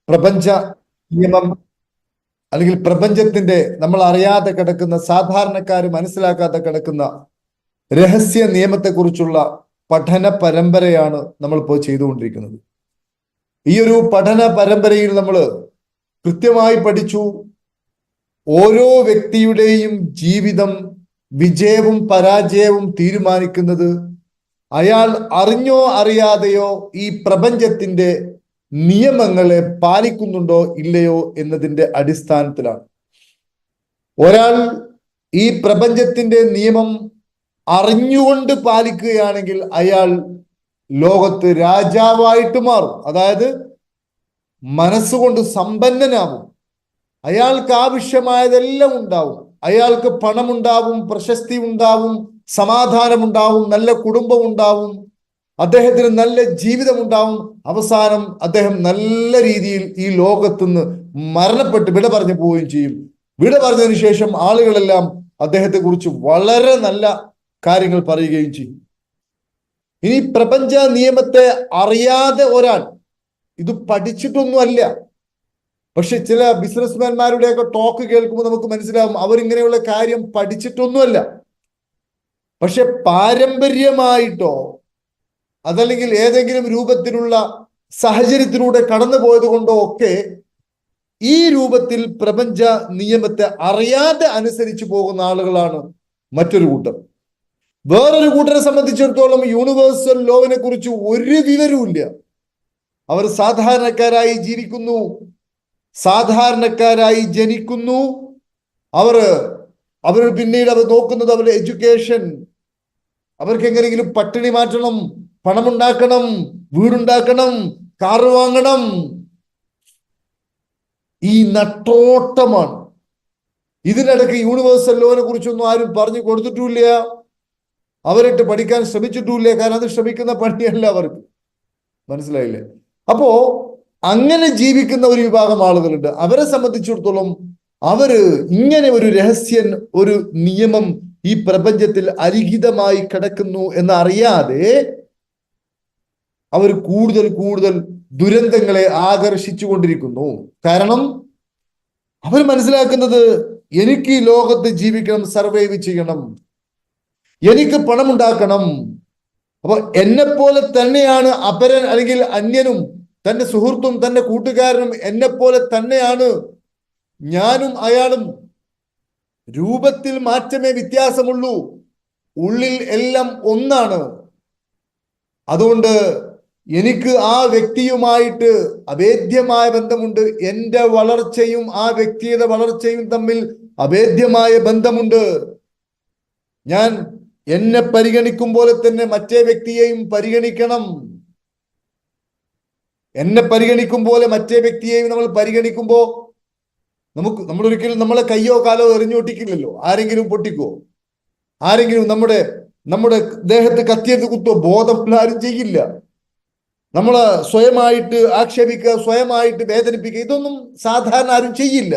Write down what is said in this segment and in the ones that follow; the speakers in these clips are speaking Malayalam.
പ്രപഞ്ച നിയമം അല്ലെങ്കിൽ പ്രപഞ്ചത്തിന്റെ നമ്മൾ അറിയാതെ കിടക്കുന്ന, സാധാരണക്കാർ മനസ്സിലാക്കാതെ കിടക്കുന്ന രഹസ്യ നിയമത്തെക്കുറിച്ചുള്ള പഠന പരമ്പരയാണ് നമ്മളിപ്പോൾ ചെയ്തുകൊണ്ടിരിക്കുന്നത്. ഈ ഒരു പഠന പരമ്പരയിൽ നമ്മൾ കൃത്യമായി പഠിച്ചു, ഓരോ വ്യക്തിയുടെയും ജീവിതം വിജയവും പരാജയവും തീരുമാനിക്കുന്നത് അയാൾ അറിഞ്ഞോ അറിയാതെയോ ഈ പ്രപഞ്ചത്തിന്റെ നിയമങ്ങളെ പാലിക്കുന്നുണ്ടോ ഇല്ലയോ എന്നതിന്റെ അടിസ്ഥാനത്തിലാണ്. ഒരാൾ ഈ പ്രപഞ്ചത്തിന്റെ നിയമം അറിഞ്ഞുകൊണ്ട് പാലിക്കുകയാണെങ്കിൽ അയാൾ ലോകത്ത് രാജാവായിട്ട് മാറും. അതായത് മനസ്സുകൊണ്ട് സമ്പന്നനാവും. അയാൾക്ക് ആവശ്യമായതെല്ലാം ഉണ്ടാവും. അയാൾക്ക് പണമുണ്ടാവും, പ്രശസ്തി ഉണ്ടാവും, സമാധാനമുണ്ടാവും, നല്ല കുടുംബം ഉണ്ടാവും, അദ്ദേഹത്തിന് നല്ല ജീവിതം ഉണ്ടാവും. അവസാനം അദ്ദേഹം നല്ല രീതിയിൽ ഈ ലോകത്തുനിന്ന് മരണപ്പെട്ട് വിട പറഞ്ഞു പോവുകയും ചെയ്യും. വിട പറഞ്ഞതിന് ശേഷം ആളുകളെല്ലാം അദ്ദേഹത്തെ കുറിച്ച് വളരെ നല്ല കാര്യങ്ങൾ പറയുകയും ചെയ്യും. ഇനി പ്രപഞ്ച നിയമത്തെ അറിയാതെ ഒരാൾ, ഇത് പഠിച്ചിട്ടൊന്നുമല്ല, പക്ഷെ ചില ബിസിനസ്മാൻമാരുടെയൊക്കെ ടോക്ക് കേൾക്കുമ്പോൾ നമുക്ക് മനസ്സിലാവും അവരിങ്ങനെയുള്ള കാര്യം പഠിച്ചിട്ടൊന്നുമല്ല. പക്ഷെ പാരമ്പര്യമായിട്ടോ അതല്ലെങ്കിൽ ഏതെങ്കിലും രൂപത്തിലുള്ള സാഹചര്യത്തിലൂടെ കടന്നു പോയത് കൊണ്ടോ ഒക്കെ ഈ രൂപത്തിൽ പ്രപഞ്ച നിയമത്തെ അറിയാതെ അനുസരിച്ചു പോകുന്ന ആളുകളാണ് മറ്റൊരു കൂട്ടർ. വേറൊരു കൂട്ടരെ സംബന്ധിച്ചിടത്തോളം യൂണിവേഴ്സൽ ലോവിനെ കുറിച്ച് ഒരു വിവരവുമില്ല. അവർ സാധാരണക്കാരായി ജീവിക്കുന്നു, സാധാരണക്കാരായി ജനിക്കുന്നു. അവർ പിന്നീട് അവർ നോക്കുന്നത് അവരുടെ എഡ്യൂക്കേഷൻ, അവർക്ക് എങ്ങനെയെങ്കിലും പട്ടിണി മാറ്റണം, പണമുണ്ടാക്കണം, വീടുണ്ടാക്കണം, കാറ് വാങ്ങണം. ഈ നട്ടോട്ടമാണ്. ഇതിനിടയ്ക്ക് യൂണിവേഴ്സൽ ലോവിനെ കുറിച്ചൊന്നും ആരും പറഞ്ഞു കൊടുത്തിട്ടില്ല, അവരിട്ട് പഠിക്കാൻ ശ്രമിച്ചിട്ടില്ല. കാരണം അത് ശ്രമിക്കുന്ന പണിയല്ല അവർക്ക്. മനസ്സിലായില്ലേ? അപ്പോ അങ്ങനെ ജീവിക്കുന്ന ഒരു വിഭാഗം ആളുകളുണ്ട്. അവരെ സംബന്ധിച്ചിടത്തോളം അവര് ഇങ്ങനെ ഒരു രഹസ്യൻ, ഒരു നിയമം ഈ പ്രപഞ്ചത്തിൽ അലിഖിതമായി കിടക്കുന്നു എന്നറിയാതെ അവർ കൂടുതൽ കൂടുതൽ ദുരന്തങ്ങളെ ആകർഷിച്ചു കൊണ്ടിരിക്കുന്നു. കാരണം അവർ മനസ്സിലാക്കുന്നത് എനിക്ക് ഈ ലോകത്ത് ജീവിക്കണം, സർവൈവ് ചെയ്യണം, എനിക്ക് പണമുണ്ടാക്കണം. അപ്പൊ എന്നെപ്പോലെ തന്നെയാണ് അപരൻ അല്ലെങ്കിൽ അന്യനും, തന്റെ സുഹൃത്തും തന്റെ കൂട്ടുകാരനും എന്നെപ്പോലെ തന്നെയാണ് ഞാനും അയാളും. രൂപത്തിൽ മാറ്റമേ വ്യത്യാസമുള്ളൂ, ഉള്ളിൽ എല്ലാം ഒന്നാണ്. അതുകൊണ്ട് എനിക്ക് ആ വ്യക്തിയുമായിട്ട് അഭേദ്യമായ ബന്ധമുണ്ട്. എൻ്റെ വളർച്ചയും ആ വ്യക്തിയുടെ വളർച്ചയും തമ്മിൽ അഭേദ്യമായ ബന്ധമുണ്ട്. ഞാൻ എന്നെ പരിഗണിക്കും പോലെ തന്നെ മറ്റേ വ്യക്തിയെയും പരിഗണിക്കണം. എന്നെ പരിഗണിക്കും പോലെ മറ്റേ വ്യക്തിയെയും നമ്മൾ പരിഗണിക്കുമ്പോൾ നമ്മളൊരിക്കലും നമ്മളെ കയ്യോ കാലോ എറിഞ്ഞൊട്ടിക്കില്ലല്ലോ. ആരെങ്കിലും പൊട്ടിക്കോ? ആരെങ്കിലും നമ്മുടെ ദേഹത്ത് കത്തിയെടുത്ത് കുത്തോ? ബോധമുള്ള ആരും ചെയ്യില്ല. നമ്മളെ സ്വയമായിട്ട് ആക്ഷേപിക്കുക, സ്വയമായിട്ട് വേദനിപ്പിക്കുക, ഇതൊന്നും സാധാരണ ആരും ചെയ്യില്ല.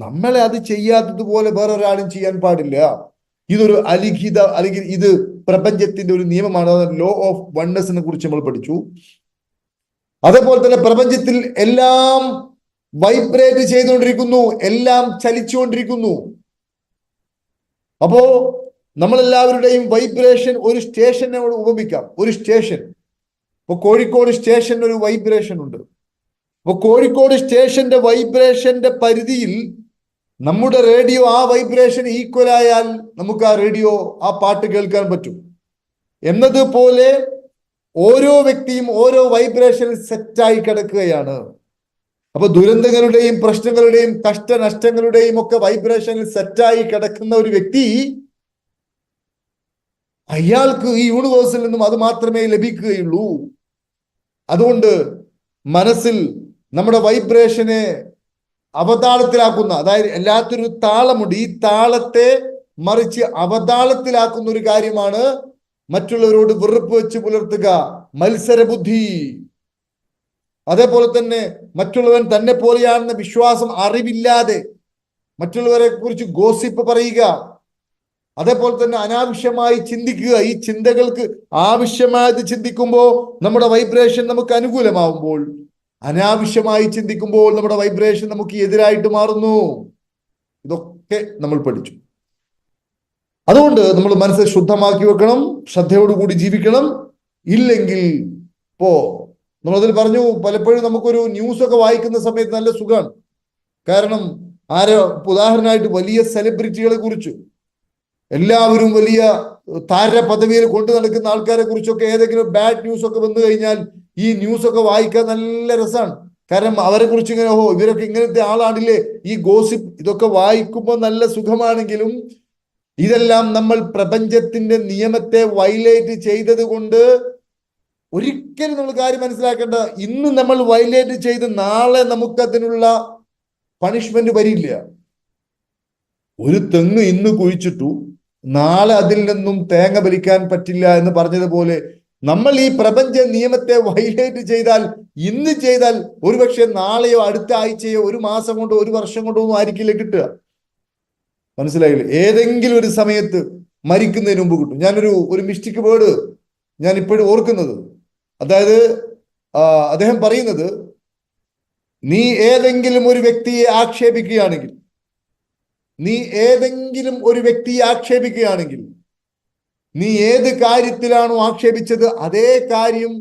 നമ്മളെ അത് ചെയ്യാത്തതുപോലെ വേറൊരാളും ചെയ്യാൻ പാടില്ല. ഇതൊരു അലിഖിത, അല്ലെങ്കിൽ ഇത് പ്രപഞ്ചത്തിന്റെ ഒരു നിയമമാണ്. ലോ ഓഫ് വൺനെസ്സിനെ കുറിച്ച് നമ്മൾ പഠിച്ചു. അതേപോലെ തന്നെ പ്രപഞ്ചത്തിൽ എല്ലാം വൈബ്രേറ്റ് ചെയ്തുകൊണ്ടിരിക്കുന്നു, എല്ലാം ചലിച്ചുകൊണ്ടിരിക്കുന്നു. അപ്പോ നമ്മളെല്ലാവരുടെയും വൈബ്രേഷൻ ഒരു സ്റ്റേഷനെ ഉപമിക്കാം. ഒരു സ്റ്റേഷൻ, ഇപ്പൊ കോഴിക്കോട് സ്റ്റേഷൻ ഒരു വൈബ്രേഷൻ ഉണ്ട്. അപ്പൊ കോഴിക്കോട് സ്റ്റേഷന്റെ വൈബ്രേഷന്റെ പരിധിയിൽ നമ്മുടെ റേഡിയോ ആ വൈബ്രേഷൻ ഈക്വൽ ആയാൽ നമുക്ക് ആ റേഡിയോ ആ പാട്ട് കേൾക്കാൻ പറ്റും. എന്നതുപോലെ ഓരോ വ്യക്തിയും ഓരോ വൈബ്രേഷനിൽ സെറ്റായി കിടക്കുകയാണ്. അപ്പൊ ദുരന്തങ്ങളുടെയും പ്രശ്നങ്ങളുടെയും കഷ്ടനഷ്ടങ്ങളുടെയും ഒക്കെ വൈബ്രേഷനിൽ സെറ്റായി കിടക്കുന്ന ഒരു വ്യക്തി, അയാൾക്ക് ഈ യൂണിവേഴ്സിൽ നിന്നും അത് മാത്രമേ ലഭിക്കുകയുള്ളൂ. അതുകൊണ്ട് മനസ്സിൽ നമ്മുടെ വൈബ്രേഷനെ അവതാളത്തിലാക്കുന്ന, അതായത് എല്ലാത്തിനും താളമുണ്ട്, ഈ താളത്തെ മറിച്ച് അവതാളത്തിലാക്കുന്ന ഒരു കാര്യമാണ് മറ്റുള്ളവരോട് വെറുപ്പ് വെച്ച് പുലർത്തുക, മത്സരബുദ്ധി. അതേപോലെ തന്നെ മറ്റുള്ളവൻ തന്നെ പോലെയാണെന്ന വിശ്വാസം, അറിവില്ലാതെ മറ്റുള്ളവരെ കുറിച്ച് ഗോസിപ്പ് പറയുക. അതേപോലെ തന്നെ അനാവശ്യമായി ചിന്തിക്കുക. ഈ ചിന്തകൾക്ക് ആവശ്യമായത് ചിന്തിക്കുമ്പോൾ നമ്മുടെ വൈബ്രേഷൻ നമുക്ക് അനുകൂലമാവുമ്പോൾ അനാവശ്യമായി ചിന്തിക്കുമ്പോൾ നമ്മുടെ വൈബ്രേഷൻ നമുക്ക് എതിരായിട്ട് മാറുന്നു. ഇതൊക്കെ നമ്മൾ പഠിച്ചു. അതുകൊണ്ട് നമ്മൾ മനസ്സ് ശുദ്ധമാക്കി വെക്കണം, ശ്രദ്ധയോടുകൂടി ജീവിക്കണം. ഇല്ലെങ്കിൽ നമ്മളതിൽ പറഞ്ഞു, പലപ്പോഴും നമുക്കൊരു ന്യൂസൊക്കെ വായിക്കുന്ന സമയത്ത് നല്ല സുഖമാണ്. കാരണം ഉദാഹരണമായിട്ട് വലിയ സെലിബ്രിറ്റികളെ കുറിച്ച്, എല്ലാവരും വലിയ താര പദവിയിൽ കൊണ്ടു നടക്കുന്ന ആൾക്കാരെ കുറിച്ചൊക്കെ ഏതെങ്കിലും ബാഡ് ന്യൂസ് ഒക്കെ വന്നു കഴിഞ്ഞാൽ ഈ ന്യൂസൊക്കെ വായിക്കാൻ നല്ല രസമാണ്. കാരണം അവരെ കുറിച്ച് ഇങ്ങനെ, ഇവരൊക്കെ ഇങ്ങനത്തെ ആളാണില്ലേ, ഈ ഗോസിപ്പ് ഇതൊക്കെ വായിക്കുമ്പോൾ നല്ല സുഖമാണെങ്കിലും ഇതെല്ലാം നമ്മൾ പ്രപഞ്ചത്തിന്റെ നിയമത്തെ വയലേറ്റ് ചെയ്തത് കൊണ്ട് ഒരിക്കലും നമ്മൾ കാര്യം മനസ്സിലാക്കേണ്ട, ഇന്ന് നമ്മൾ വയലേറ്റ് ചെയ്ത് നാളെ നമുക്കതിനുള്ള പണിഷ്മെന്റ് വരില്ല. ഒരു തെങ്ങ് ഇന്ന് കുഴിച്ചിട്ടു, നാളെ അതിൽ നിന്നും തേങ്ങ വലിക്കാൻ പറ്റില്ല എന്ന് പറഞ്ഞതുപോലെ നമ്മൾ ഈ പ്രപഞ്ച നിയമത്തെ വയലേറ്റ് ചെയ്താൽ, ഇന്ന് ചെയ്താൽ ഒരുപക്ഷെ നാളെയോ അടുത്ത ആഴ്ചയോ ഒരു മാസം കൊണ്ടോ ഒരു വർഷം കൊണ്ടോ ഒന്നും ആയിരിക്കില്ല കിട്ടുക. മനസ്സിലായില്ലേ? ഏതെങ്കിലും ഒരു സമയത്ത് മരിക്കുന്നതിന് മുമ്പ് കിട്ടും. ഞാനൊരു മിസ്റ്റേക്ക് വേർഡ് ഞാൻ ഇപ്പോഴും ഓർക്കുന്നത്, അതായത് അദ്ദേഹം പറയുന്നത്, നീ ഏതെങ്കിലും ഒരു വ്യക്തിയെ ആക്ഷേപിക്കുകയാണെങ്കിൽ, നീ ഏത് കാര്യത്തിലാണോ ആക്ഷേപിച്ചത് അതേ കാര്യം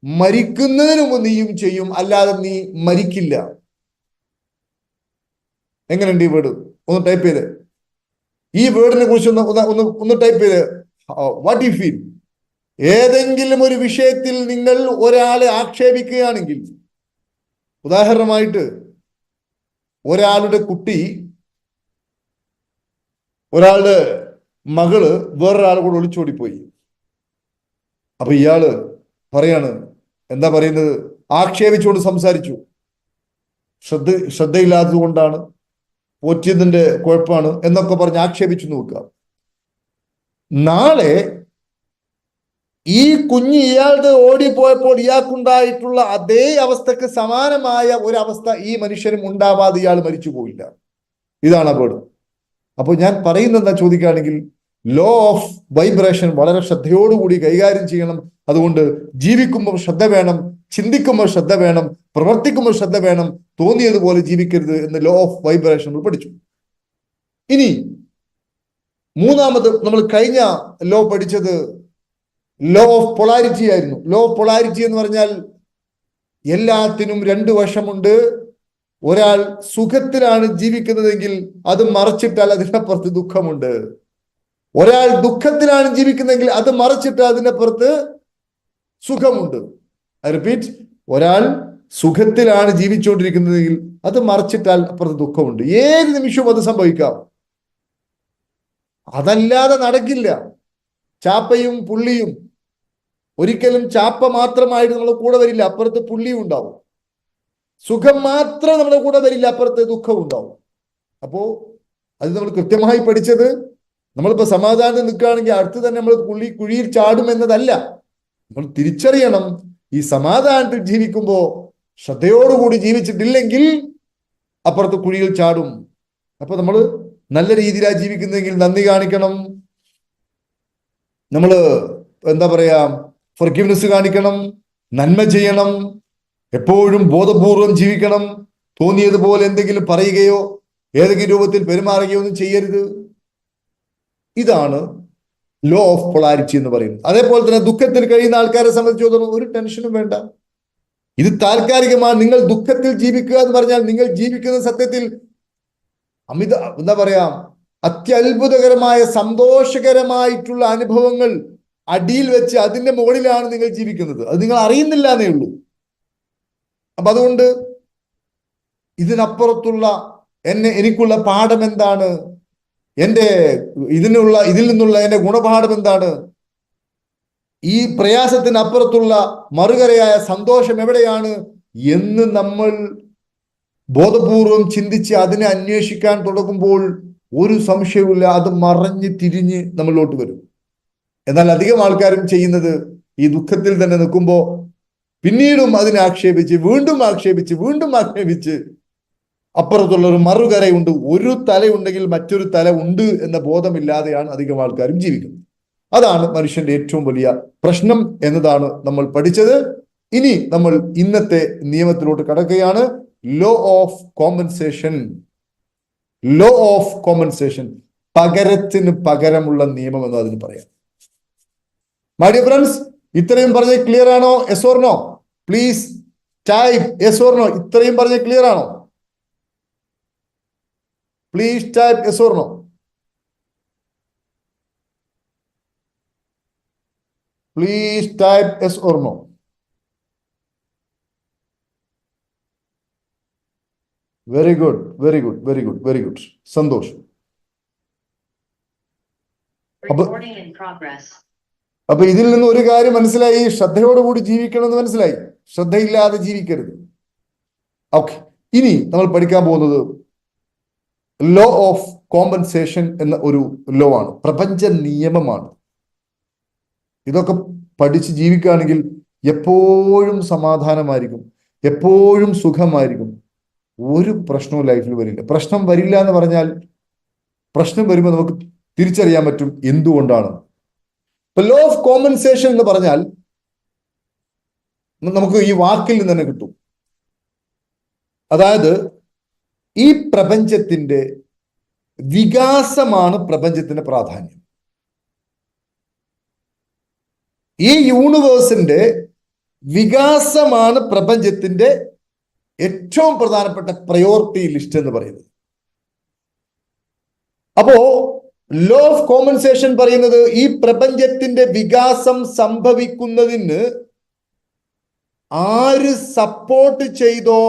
മരിക്കുന്നതിന് മുമ്പ് നീയും ചെയ്യും, അല്ലാതെ നീ മരിക്കില്ല. എങ്ങനെയുണ്ട് ഈ വേർഡ്? ഒന്ന് ടൈപ്പ് ചെയ്ത് ഈ വേർഡിനെ കുറിച്ച് ഒന്ന് ടൈപ്പ് ചെയ്ത്. What you feel? ഏതെങ്കിലും ഒരു വിഷയത്തിൽ നിങ്ങൾ ഒരാളെ ആക്ഷേപിക്കുകയാണെങ്കിൽ, ഉദാഹരണമായിട്ട് ഒരാളുടെ കുട്ടി, ഒരാളുടെ മകള് വേറൊരാൾ കൂടെ ഒളിച്ചോടിപ്പോയി. അപ്പൊ ഇയാള് പറയാണ്, എന്താ പറയുന്നത്, ആക്ഷേപിച്ചുകൊണ്ട് സംസാരിച്ചു. ശ്രദ്ധയില്ലാത്തത് കൊണ്ടാണ്, പോറ്റിയതിന്റെ കുഴപ്പമാണ് എന്നൊക്കെ പറഞ്ഞ് ആക്ഷേപിച്ചു നോക്കുക. നാളെ ഈ കുഞ്ഞ് ഇയാളുടെ ഓടിപ്പോയപ്പോൾ ഇയാൾക്കുണ്ടായിട്ടുള്ള അതേ അവസ്ഥക്ക് സമാനമായ ഒരവസ്ഥ ഈ മനുഷ്യനും ഉണ്ടാവാതെ ഇയാൾ മരിച്ചു പോയില്ല. ഇതാണ് അപകടം. അപ്പോൾ ഞാൻ പറയുന്നതെന്താ ചോദിക്കുകയാണെങ്കിൽ, ലോ ഓഫ് വൈബ്രേഷൻ വളരെ ശ്രദ്ധയോടുകൂടി കൈകാര്യം ചെയ്യണം. അതുകൊണ്ട് ജീവിക്കുമ്പോൾ ശ്രദ്ധ വേണം, ചിന്തിക്കുമ്പോൾ ശ്രദ്ധ വേണം, പ്രവർത്തിക്കുമ്പോൾ ശ്രദ്ധ വേണം, തോന്നിയതുപോലെ ജീവിക്കരുത് എന്ന് ലോ ഓഫ് വൈബ്രേഷൻ പഠിച്ചു. ഇനി മൂന്നാമത് നമ്മൾ കഴിഞ്ഞ ലോ പഠിച്ചത് ലോ ഓഫ് പൊളാരിറ്റി ആയിരുന്നു. ലോ ഓഫ് പൊളാരിറ്റി എന്ന് പറഞ്ഞാൽ എല്ലാത്തിനും രണ്ട് വശമുണ്ട്. ഒരാൾ സുഖത്തിലാണ് ജീവിക്കുന്നതെങ്കിൽ അത് മറച്ചിട്ടാൽ അതിനപ്പുറത്ത് ദുഃഖമുണ്ട്. ഒരാൾ ദുഃഖത്തിലാണ് ജീവിക്കുന്നതെങ്കിൽ അത് മറച്ചിട്ടാൽ അതിനപ്പുറത്ത് സുഖമുണ്ട്. ഐ റിപ്പീറ്റ്, ഒരാൾ സുഖത്തിലാണ് ജീവിച്ചുകൊണ്ടിരിക്കുന്നതെങ്കിൽ അത് മറച്ചിട്ടാൽ അപ്പുറത്ത് ദുഃഖമുണ്ട്. ഏത് നിമിഷവും അത് സംഭവിക്കാം. അതല്ലാതെ നടക്കില്ല. ചാപ്പയും പുള്ളിയും ഒരിക്കലും ചാപ്പ മാത്രമായിട്ട് നമ്മളെ കൂടെ വരില്ല, അപ്പുറത്ത് പുള്ളിയും ഉണ്ടാവും. സുഖം മാത്രം നമ്മുടെ കൂടെ വരില്ല, അപ്പുറത്ത് ദുഃഖം ഉണ്ടാവും. അപ്പോ അത് നമ്മൾ കൃത്യമായി പഠിച്ചത്, നമ്മളിപ്പോ സമാധാനം നിൽക്കുകയാണെങ്കിൽ അടുത്ത് തന്നെ നമ്മൾ കുഴിയിൽ ചാടും എന്നതല്ല. നമ്മൾ തിരിച്ചറിയണം, ഈ സമാധാനത്തിൽ ജീവിക്കുമ്പോൾ ശ്രദ്ധയോടുകൂടി ജീവിച്ചിട്ടില്ലെങ്കിൽ അപ്പുറത്ത് കുഴിയിൽ ചാടും. അപ്പൊ നമ്മൾ നല്ല രീതിയിലാണ് ജീവിക്കുന്നതെങ്കിൽ നന്ദി കാണിക്കണം. നമ്മൾ എന്താ പറയാ, ഫോർഗിവ്നെസ് കാണിക്കണം, നന്മ ചെയ്യണം, എപ്പോഴും ബോധപൂർവം ജീവിക്കണം. തോന്നിയതുപോലെ എന്തെങ്കിലും പറയുകയോ ഏതെങ്കിലും രൂപത്തിൽ പെരുമാറുകയോ ഒന്നും ചെയ്യരുത്. ഇതാണ് ലോ ഓഫ് പൊളാരിറ്റി എന്ന് പറയുന്നത്. അതേപോലെ തന്നെ ദുഃഖത്തിൽ കഴിയുന്ന ആൾക്കാരെ സംബന്ധിച്ചിടത്തോളം ഒരു ടെൻഷനും വേണ്ട. ഇത് താൽക്കാലികമാണ്. നിങ്ങൾ ദുഃഖത്തിൽ ജീവിക്കുക എന്ന് പറഞ്ഞാൽ നിങ്ങൾ ജീവിക്കുന്ന സത്യത്തിൽ എന്താ പറയാ, അത്യത്ഭുതകരമായ സന്തോഷകരമായിട്ടുള്ള അനുഭവങ്ങൾ അടിയിൽ വെച്ച് അതിന്റെ മുകളിലാണ് നിങ്ങൾ ജീവിക്കുന്നത്. അത് നിങ്ങൾ അറിയുന്നില്ല എന്നേ ഉള്ളൂ. അപ്പൊ അതുകൊണ്ട് ഇതിനപ്പുറത്തുള്ള എനിക്കുള്ള പാഠം എന്താണ്, ഇതിൽ നിന്നുള്ള എന്റെ ഗുണപാഠം എന്താണ്, ഈ പ്രയാസത്തിനപ്പുറത്തുള്ള മറുകരയായ സന്തോഷം എവിടെയാണ് എന്ന് നമ്മൾ ബോധപൂർവം ചിന്തിച്ച് അതിനെ അന്വേഷിക്കാൻ തുടങ്ങുമ്പോൾ ഒരു സംശയവുമില്ല, അത് മറഞ്ഞ് തിരിഞ്ഞ് നമ്മളിലോട്ട് വരും. എന്നാൽ അധികം ആൾക്കാരും ചെയ്യുന്നത്, ഈ ദുഃഖത്തിൽ തന്നെ നിൽക്കുമ്പോൾ പിന്നീടും അതിനെ ആക്ഷേപിച്ച് വീണ്ടും ആക്ഷേപിച്ച് അപ്പുറത്തുള്ള ഒരു മറുകരയുണ്ട്, ഒരു തലയുണ്ടെങ്കിൽ മറ്റൊരു തല ഉണ്ട് എന്ന ബോധമില്ലാതെയാണ് അധികം ആൾക്കാരും ജീവിക്കുന്നത്. അതാണ് മനുഷ്യന്റെ ഏറ്റവും വലിയ പ്രശ്നം എന്നതാണ് നമ്മൾ പഠിച്ചത്. ഇനി നമ്മൾ ഇന്നത്തെ നിയമത്തിലോട്ട് കടക്കുകയാണ്. Law of compensation. Law of compensation, പകരത്തിന് പകരമുള്ള നിയമം എന്ന് അതിന് പറയാം. മൈ ഡിയർ ഫ്രണ്ട്സ്, ഇത്രയും പറഞ്ഞ ക്ലിയർ ആണോ? Yes or no? Please type yes or no. ഇത്രയും പറഞ്ഞ ക്ലിയർ ആണോ? Please type yes or no. Please type yes or no. Very good, very good, very good, very good. സന്തോഷം. അപ്പൊ ഇതിൽ നിന്ന് ഒരു കാര്യം മനസ്സിലായി, ശ്രദ്ധയോടുകൂടി ജീവിക്കണമെന്ന് മനസ്സിലായി. ശ്രദ്ധയില്ലാതെ ജീവിക്കരുത്. ഓക്കെ, ഇനി നമ്മൾ പഠിക്കാൻ പോകുന്നത് ലോ ഓഫ് കോമ്പൻസേഷൻ എന്ന ഒരു ലോ ആണ്, പ്രപഞ്ച നിയമമാണ്. ഇതൊക്കെ പഠിച്ച് ജീവിക്കുകയാണെങ്കിൽ എപ്പോഴും സമാധാനമായിരിക്കും, എപ്പോഴും സുഖമായിരിക്കും. ഒരു പ്രശ്നവും ലൈഫിൽ വരില്ല. പ്രശ്നം വരില്ല എന്ന് പറഞ്ഞാൽ പ്രശ്നം വരുമ്പോൾ നമുക്ക് തിരിച്ചറിയാൻ പറ്റും എന്തുകൊണ്ടാണ്. ഇപ്പൊ ലോ ഓഫ് കോമ്പൻസേഷൻ എന്ന് പറഞ്ഞാൽ നമുക്ക് ഈ വാക്കിൽ നിന്ന് തന്നെ കിട്ടും. അതായത് ഈ പ്രപഞ്ചത്തിന്റെ വികാസമാണ് പ്രപഞ്ചത്തിന്റെ പ്രാധാന്യം. ഈ യൂണിവേഴ്സിന്റെ വികാസമാണ് പ്രപഞ്ചത്തിന്റെ ഏറ്റവും പ്രധാനപ്പെട്ട പ്രയോറിറ്റി ലിസ്റ്റ് എന്ന് പറയുന്നത്. അപ്പോ ലോ ഓഫ് കോമ്പൻസേഷൻ പറയുന്നത് ഈ പ്രപഞ്ചത്തിന്റെ വികാസം സംഭവിക്കുന്നതിന് ആര് സപ്പോർട്ട് ചെയ്തോ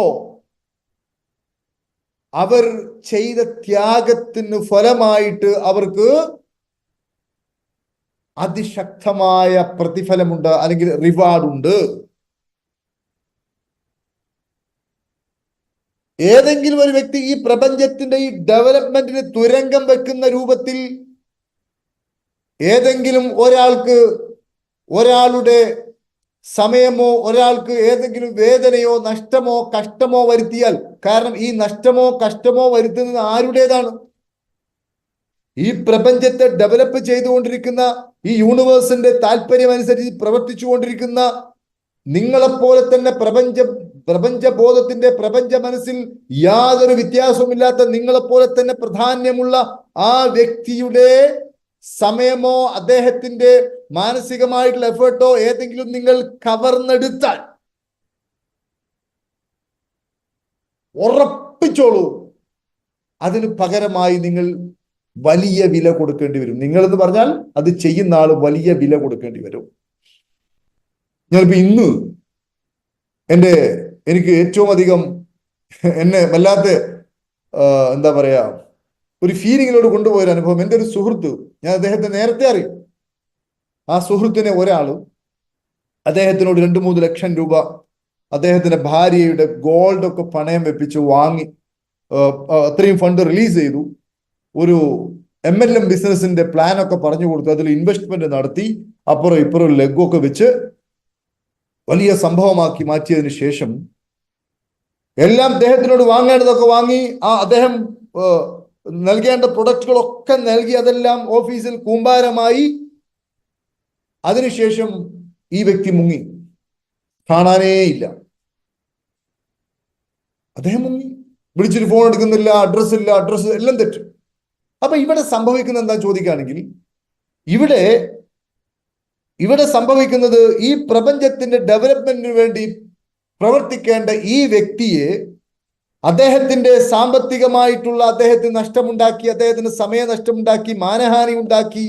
അവർ ചെയ്ത ത്യാഗത്തിന് ഫലമായിട്ട് അവർക്ക് അതിശക്തമായ പ്രതിഫലമുണ്ട്, അല്ലെങ്കിൽ റിവാർഡുണ്ട്. ഏതെങ്കിലും ഒരു വ്യക്തി ഈ പ്രപഞ്ചത്തിന്റെ ഈ ഡെവലപ്മെന്റിന് തുരങ്കം വെക്കുന്ന രൂപത്തിൽ ഏതെങ്കിലും ഒരാൾക്ക് ഒരാളുടെ സമയമോ ഒരാൾക്ക് ഏതെങ്കിലും വേദനയോ നഷ്ടമോ കഷ്ടമോ വരുത്തിയാൽ, കാരണം ഈ നഷ്ടമോ കഷ്ടമോ വരുത്തുന്നത് ആരുടേതാണ്? ഈ പ്രപഞ്ചത്തെ ഡെവലപ്പ് ചെയ്തുകൊണ്ടിരിക്കുന്ന, ഈ യൂണിവേഴ്സിന്റെ താല്പര്യം അനുസരിച്ച് പ്രവർത്തിച്ചുകൊണ്ടിരിക്കുന്ന നിങ്ങളെപ്പോലെ തന്നെ പ്രപഞ്ചബോധത്തിന്റെ പ്രപഞ്ച മനസ്സിൽ യാതൊരു വ്യത്യാസവുമില്ലാത്ത നിങ്ങളെപ്പോലെ തന്നെ പ്രാധാന്യമുള്ള ആ വ്യക്തിയുടെ സമയമോ അദ്ദേഹത്തിന്റെ മാനസികമായിട്ടുള്ള എഫേർട്ടോ ഏതെങ്കിലും നിങ്ങൾ കവർന്നെടുത്താൽ ഉറപ്പിച്ചോളൂ, അതിന് പകരമായി നിങ്ങൾ വലിയ വില കൊടുക്കേണ്ടി വരും. നിങ്ങൾ എന്ന് പറഞ്ഞാൽ അത് ചെയ്യുന്ന ആൾ വലിയ വില കൊടുക്കേണ്ടി വരും. ഞാനിപ്പോ ഇന്ന് എനിക്ക് ഏറ്റവും അധികം എന്നെ വല്ലാത്ത എന്താ പറയാ ഒരു ഫീലിങ്ങിലോട് കൊണ്ടുപോയൊരു അനുഭവം. എൻ്റെ ഒരു സുഹൃത്ത്, ഞാൻ അദ്ദേഹത്തെ നേരത്തെ അറിയും. ആ സുഹൃത്തിനെ ഒരാള് അദ്ദേഹത്തിനോട് 2-3 ലക്ഷം രൂപ അദ്ദേഹത്തിന്റെ ഭാര്യയുടെ ഗോൾഡ് ഒക്കെ പണയം വെപ്പിച്ച് വാങ്ങി അത്രയും ഫണ്ട് റിലീസ് ചെയ്തു. ഒരു MLM ബിസിനസിന്റെ പ്ലാൻ ഒക്കെ പറഞ്ഞു കൊടുത്തു. അതിൽ ഇൻവെസ്റ്റ്മെന്റ് നടത്തി അപ്പുറം ഇപ്പുറം ലെഗൊക്കെ വെച്ച് വലിയ സംഭവമാക്കി മാറ്റിയതിനു ശേഷം എല്ലാം അദ്ദേഹത്തിനോട് വാങ്ങേണ്ടതൊക്കെ വാങ്ങി, അദ്ദേഹം നൽകേണ്ട പ്രൊഡക്റ്റുകളൊക്കെ നൽകി, അതെല്ലാം ഓഫീസിൽ കൂമ്പാരമായി. അതിനുശേഷം ഈ വ്യക്തി മുങ്ങി, കാണാനേ ഇല്ല. അദ്ദേഹം മുങ്ങി, വിളിച്ചിട്ട് ഫോൺ എടുക്കുന്നില്ല, അഡ്രസ് ഇല്ല, അഡ്രസ് എല്ലാം തെറ്റും. അപ്പൊ ഇവിടെ സംഭവിക്കുന്നത് എന്താ ചോദിക്കുകയാണെങ്കിൽ, ഇവിടെ സംഭവിക്കുന്നത് ഈ പ്രപഞ്ചത്തിന്റെ ഡെവലപ്മെന്റിന് വേണ്ടി പ്രവർത്തിക്കേണ്ട ഈ വ്യക്തിയെ അദ്ദേഹത്തിന്റെ സാമ്പത്തികമായിട്ടുള്ള അദ്ദേഹത്തിന് നഷ്ടമുണ്ടാക്കി, അദ്ദേഹത്തിന് സമയ നഷ്ടമുണ്ടാക്കി, മാനഹാനി ഉണ്ടാക്കി,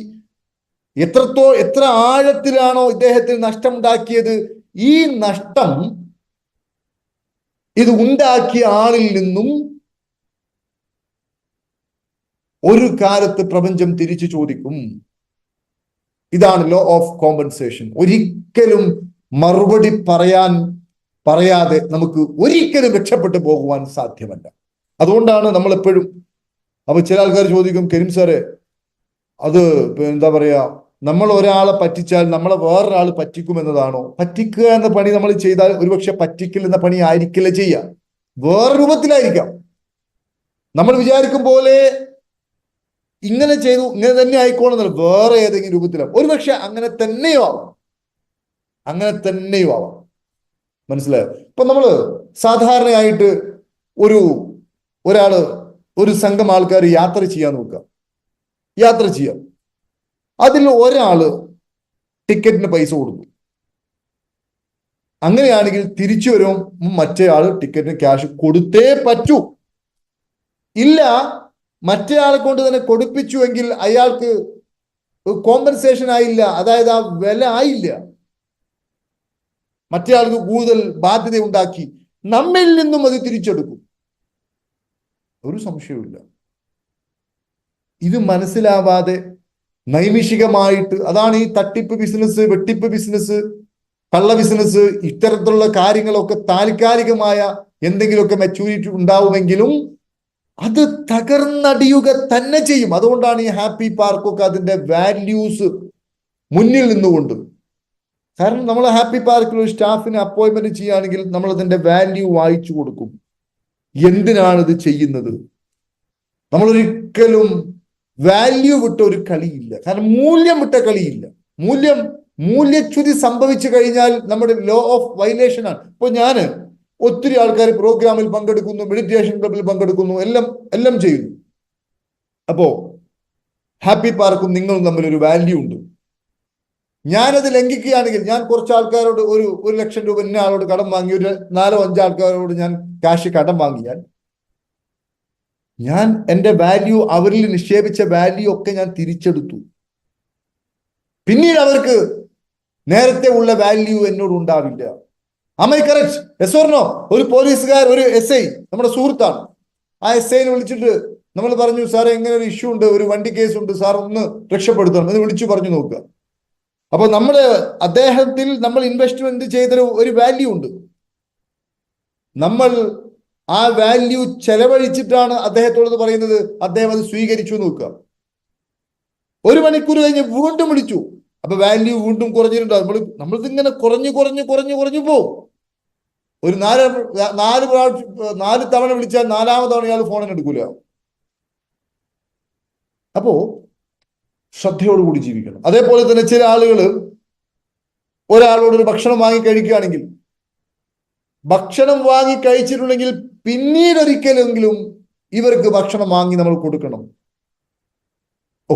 എത്ര ആഴത്തിലാണോ ഇദ്ദേഹത്തിന് നഷ്ടമുണ്ടാക്കിയത്, ഈ നഷ്ടം ഇത് ഉണ്ടാക്കിയ ആളിൽ നിന്നും ഒരു കാലത്ത് പ്രപഞ്ചം തിരിച്ചു ചോദിക്കും. ഇതാണ് ലോ ഓഫ് കോമ്പൻസേഷൻ. ഒരിക്കലും മറുപടി പറയാതെ നമുക്ക് ഒരിക്കലും രക്ഷപ്പെട്ടു പോകുവാൻ സാധ്യമല്ല. അതുകൊണ്ടാണ് നമ്മൾ എപ്പോഴും, അപ്പൊ ചില ആൾക്കാർ ചോദിക്കും, കരീം സാറെ, അത് എന്താ പറയാ, നമ്മൾ ഒരാളെ പറ്റിച്ചാൽ നമ്മളെ വേറൊരാൾ പറ്റിക്കുമെന്നതാണോ? പറ്റിക്കുക എന്ന പണി നമ്മൾ ചെയ്താൽ ഒരുപക്ഷെ പറ്റിക്കൽ എന്ന പണി ആയിരിക്കില്ല ചെയ്യുക, വേറെ രൂപത്തിലായിരിക്കാം. നമ്മൾ വിചാരിക്കും പോലെ ഇങ്ങനെ ചെയ്തു ഇങ്ങനെ തന്നെ ആയിക്കോളുന്നില്ല, വേറെ ഏതെങ്കിലും രൂപത്തിലാണ്. ഒരുപക്ഷെ അങ്ങനെ തന്നെയോ ആവാം. മനസ്സിലായോ? ഇപ്പൊ നമ്മള് സാധാരണയായിട്ട് ഒരു സംഘം ആൾക്കാർ യാത്ര ചെയ്യാൻ നോക്കുക, യാത്ര ചെയ്യാം. അതിൽ ഒരാള് ടിക്കറ്റിന് പൈസ കൊടുക്കും. അങ്ങനെയാണെങ്കിൽ തിരിച്ചു വരുമ്പോൾ മറ്റേ ആള് ടിക്കറ്റിന് ക്യാഷ് കൊടുത്തേ പറ്റൂ. ഇല്ല, മറ്റേ ആളെ കൊണ്ട് തന്നെ കൊടുപ്പിച്ചുവെങ്കിൽ അയാൾക്ക് കോമ്പൻസേഷൻ ആയില്ല, അതായത് ആ വില ആയില്ല. മറ്റേ ആൾക്ക് കൂടുതൽ ബാധ്യത ഉണ്ടാക്കി, നമ്മിൽ നിന്നും അത് തിരിച്ചെടുക്കും. ഒരു സംശയവുമില്ല. ഇത് മനസ്സിലാവാതെ നൈമിഷികമായിട്ട്, അതാണ് ഈ തട്ടിപ്പ് ബിസിനസ്, വെട്ടിപ്പ് ബിസിനസ്, കള്ള ബിസിനസ്, ഇത്തരത്തിലുള്ള കാര്യങ്ങളൊക്കെ താൽക്കാലികമായ എന്തെങ്കിലുമൊക്കെ മെച്യൂരിറ്റി ഉണ്ടാവുമെങ്കിലും അത് തകർന്നടിയുക തന്നെ ചെയ്യും. അതുകൊണ്ടാണ് ഈ ഹാപ്പി പാർക്കൊക്കെ അതിന്റെ വാല്യൂസ് മുന്നിൽ നിന്നുകൊണ്ട്. കാരണം നമ്മൾ ഹാപ്പി പാർക്കിൽ ഒരു സ്റ്റാഫിന് അപ്പോയിന്റ്മെന്റ് ചെയ്യുകയാണെങ്കിൽ നമ്മൾ അതിന്റെ വാല്യൂ വായിച്ചു കൊടുക്കും. എന്തിനാണ് ഇത് ചെയ്യുന്നത്? നമ്മൾ ഒരിക്കലും വാല്യൂ വിട്ട ഒരു കളിയില്ല. കാരണം മൂല്യം വിട്ട കളിയില്ല. മൂല്യച്യുതി സംഭവിച്ചു കഴിഞ്ഞാൽ നമ്മുടെ ലോ ഓഫ് വയലേഷൻ ആണ്. ഇപ്പൊ ഞാന് ഒത്തിരി ആൾക്കാർ പ്രോഗ്രാമിൽ പങ്കെടുക്കുന്നു, മെഡിറ്റേഷൻ ക്ലബിൽ പങ്കെടുക്കുന്നു, എല്ലാം ചെയ്യുന്നു. അപ്പോ ഹാപ്പി പാർക്കും നിങ്ങളും തമ്മിൽ ഒരു വാല്യൂ ഉണ്ട്. ഞാനത് ലംഘിക്കുകയാണെങ്കിൽ, ഞാൻ കുറച്ച് ആൾക്കാരോട് ഒരു 1,00,000 രൂപ ഇന്ന ആളോട് കടം വാങ്ങി, ഒരു 4-5 ആൾക്കാരോട് ഞാൻ ക്യാഷ് കടം വാങ്ങിയാൽ, ഞാൻ എൻ്റെ വാല്യൂ, അവരിൽ നിക്ഷേപിച്ച വാല്യൂ ഒക്കെ ഞാൻ തിരിച്ചെടുത്തു. പിന്നീട് അവർക്ക് നേരത്തെ ഉള്ള വാല്യൂ എന്നോട് ഉണ്ടാവില്ല. Am I correct? Yes or no? ഒരു പോലീസുകാർ, ഒരു SI നമ്മുടെ സുഹൃത്താണ്. ആ SIനെ വിളിച്ചിട്ട് നമ്മൾ പറഞ്ഞു, സാറേ എങ്ങനെ ഒരു ഇഷ്യൂ ഉണ്ട്, ഒരു വണ്ടി കേസ് ഉണ്ട്, സാർ ഒന്ന് രക്ഷപ്പെടുത്തണം എന്ന് വിളിച്ചു പറഞ്ഞു നോക്കുക. അപ്പൊ അദ്ദേഹത്തിൽ നമ്മൾ ഇൻവെസ്റ്റ്മെന്റ് ചെയ്തൊരു ഒരു വാല്യൂ ഉണ്ട്. നമ്മൾ ആ വാല്യൂ ചെലവഴിച്ചിട്ടാണ് അദ്ദേഹത്തോട് പറയുന്നത്. അദ്ദേഹം അത് സ്വീകരിച്ചു നോക്കുക. 1 മണിക്കൂർ കഴിഞ്ഞ് വീണ്ടും വിളിച്ചു. അപ്പൊ വാല്യൂ വീണ്ടും കുറഞ്ഞിട്ടുണ്ടാവും. നമ്മളിതിങ്ങനെ കുറഞ്ഞു പോകും. ഒരു 4 തവണ വിളിച്ചാൽ 4ാമത് തവണ ഇയാൾ ഫോണിന് എടുക്കൂല. അപ്പോ ശ്രദ്ധയോടുകൂടി ജീവിക്കണം. അതേപോലെ തന്നെ ചില ആളുകൾ ഒരാളോട് ഒരു ഭക്ഷണം വാങ്ങി കഴിക്കുകയാണെങ്കിൽ, ഭക്ഷണം വാങ്ങി കഴിച്ചിട്ടുണ്ടെങ്കിൽ പിന്നീട് ഒരിക്കലെങ്കിലും ഇവർക്ക് ഭക്ഷണം വാങ്ങി നമ്മൾ കൊടുക്കണം. ഓ,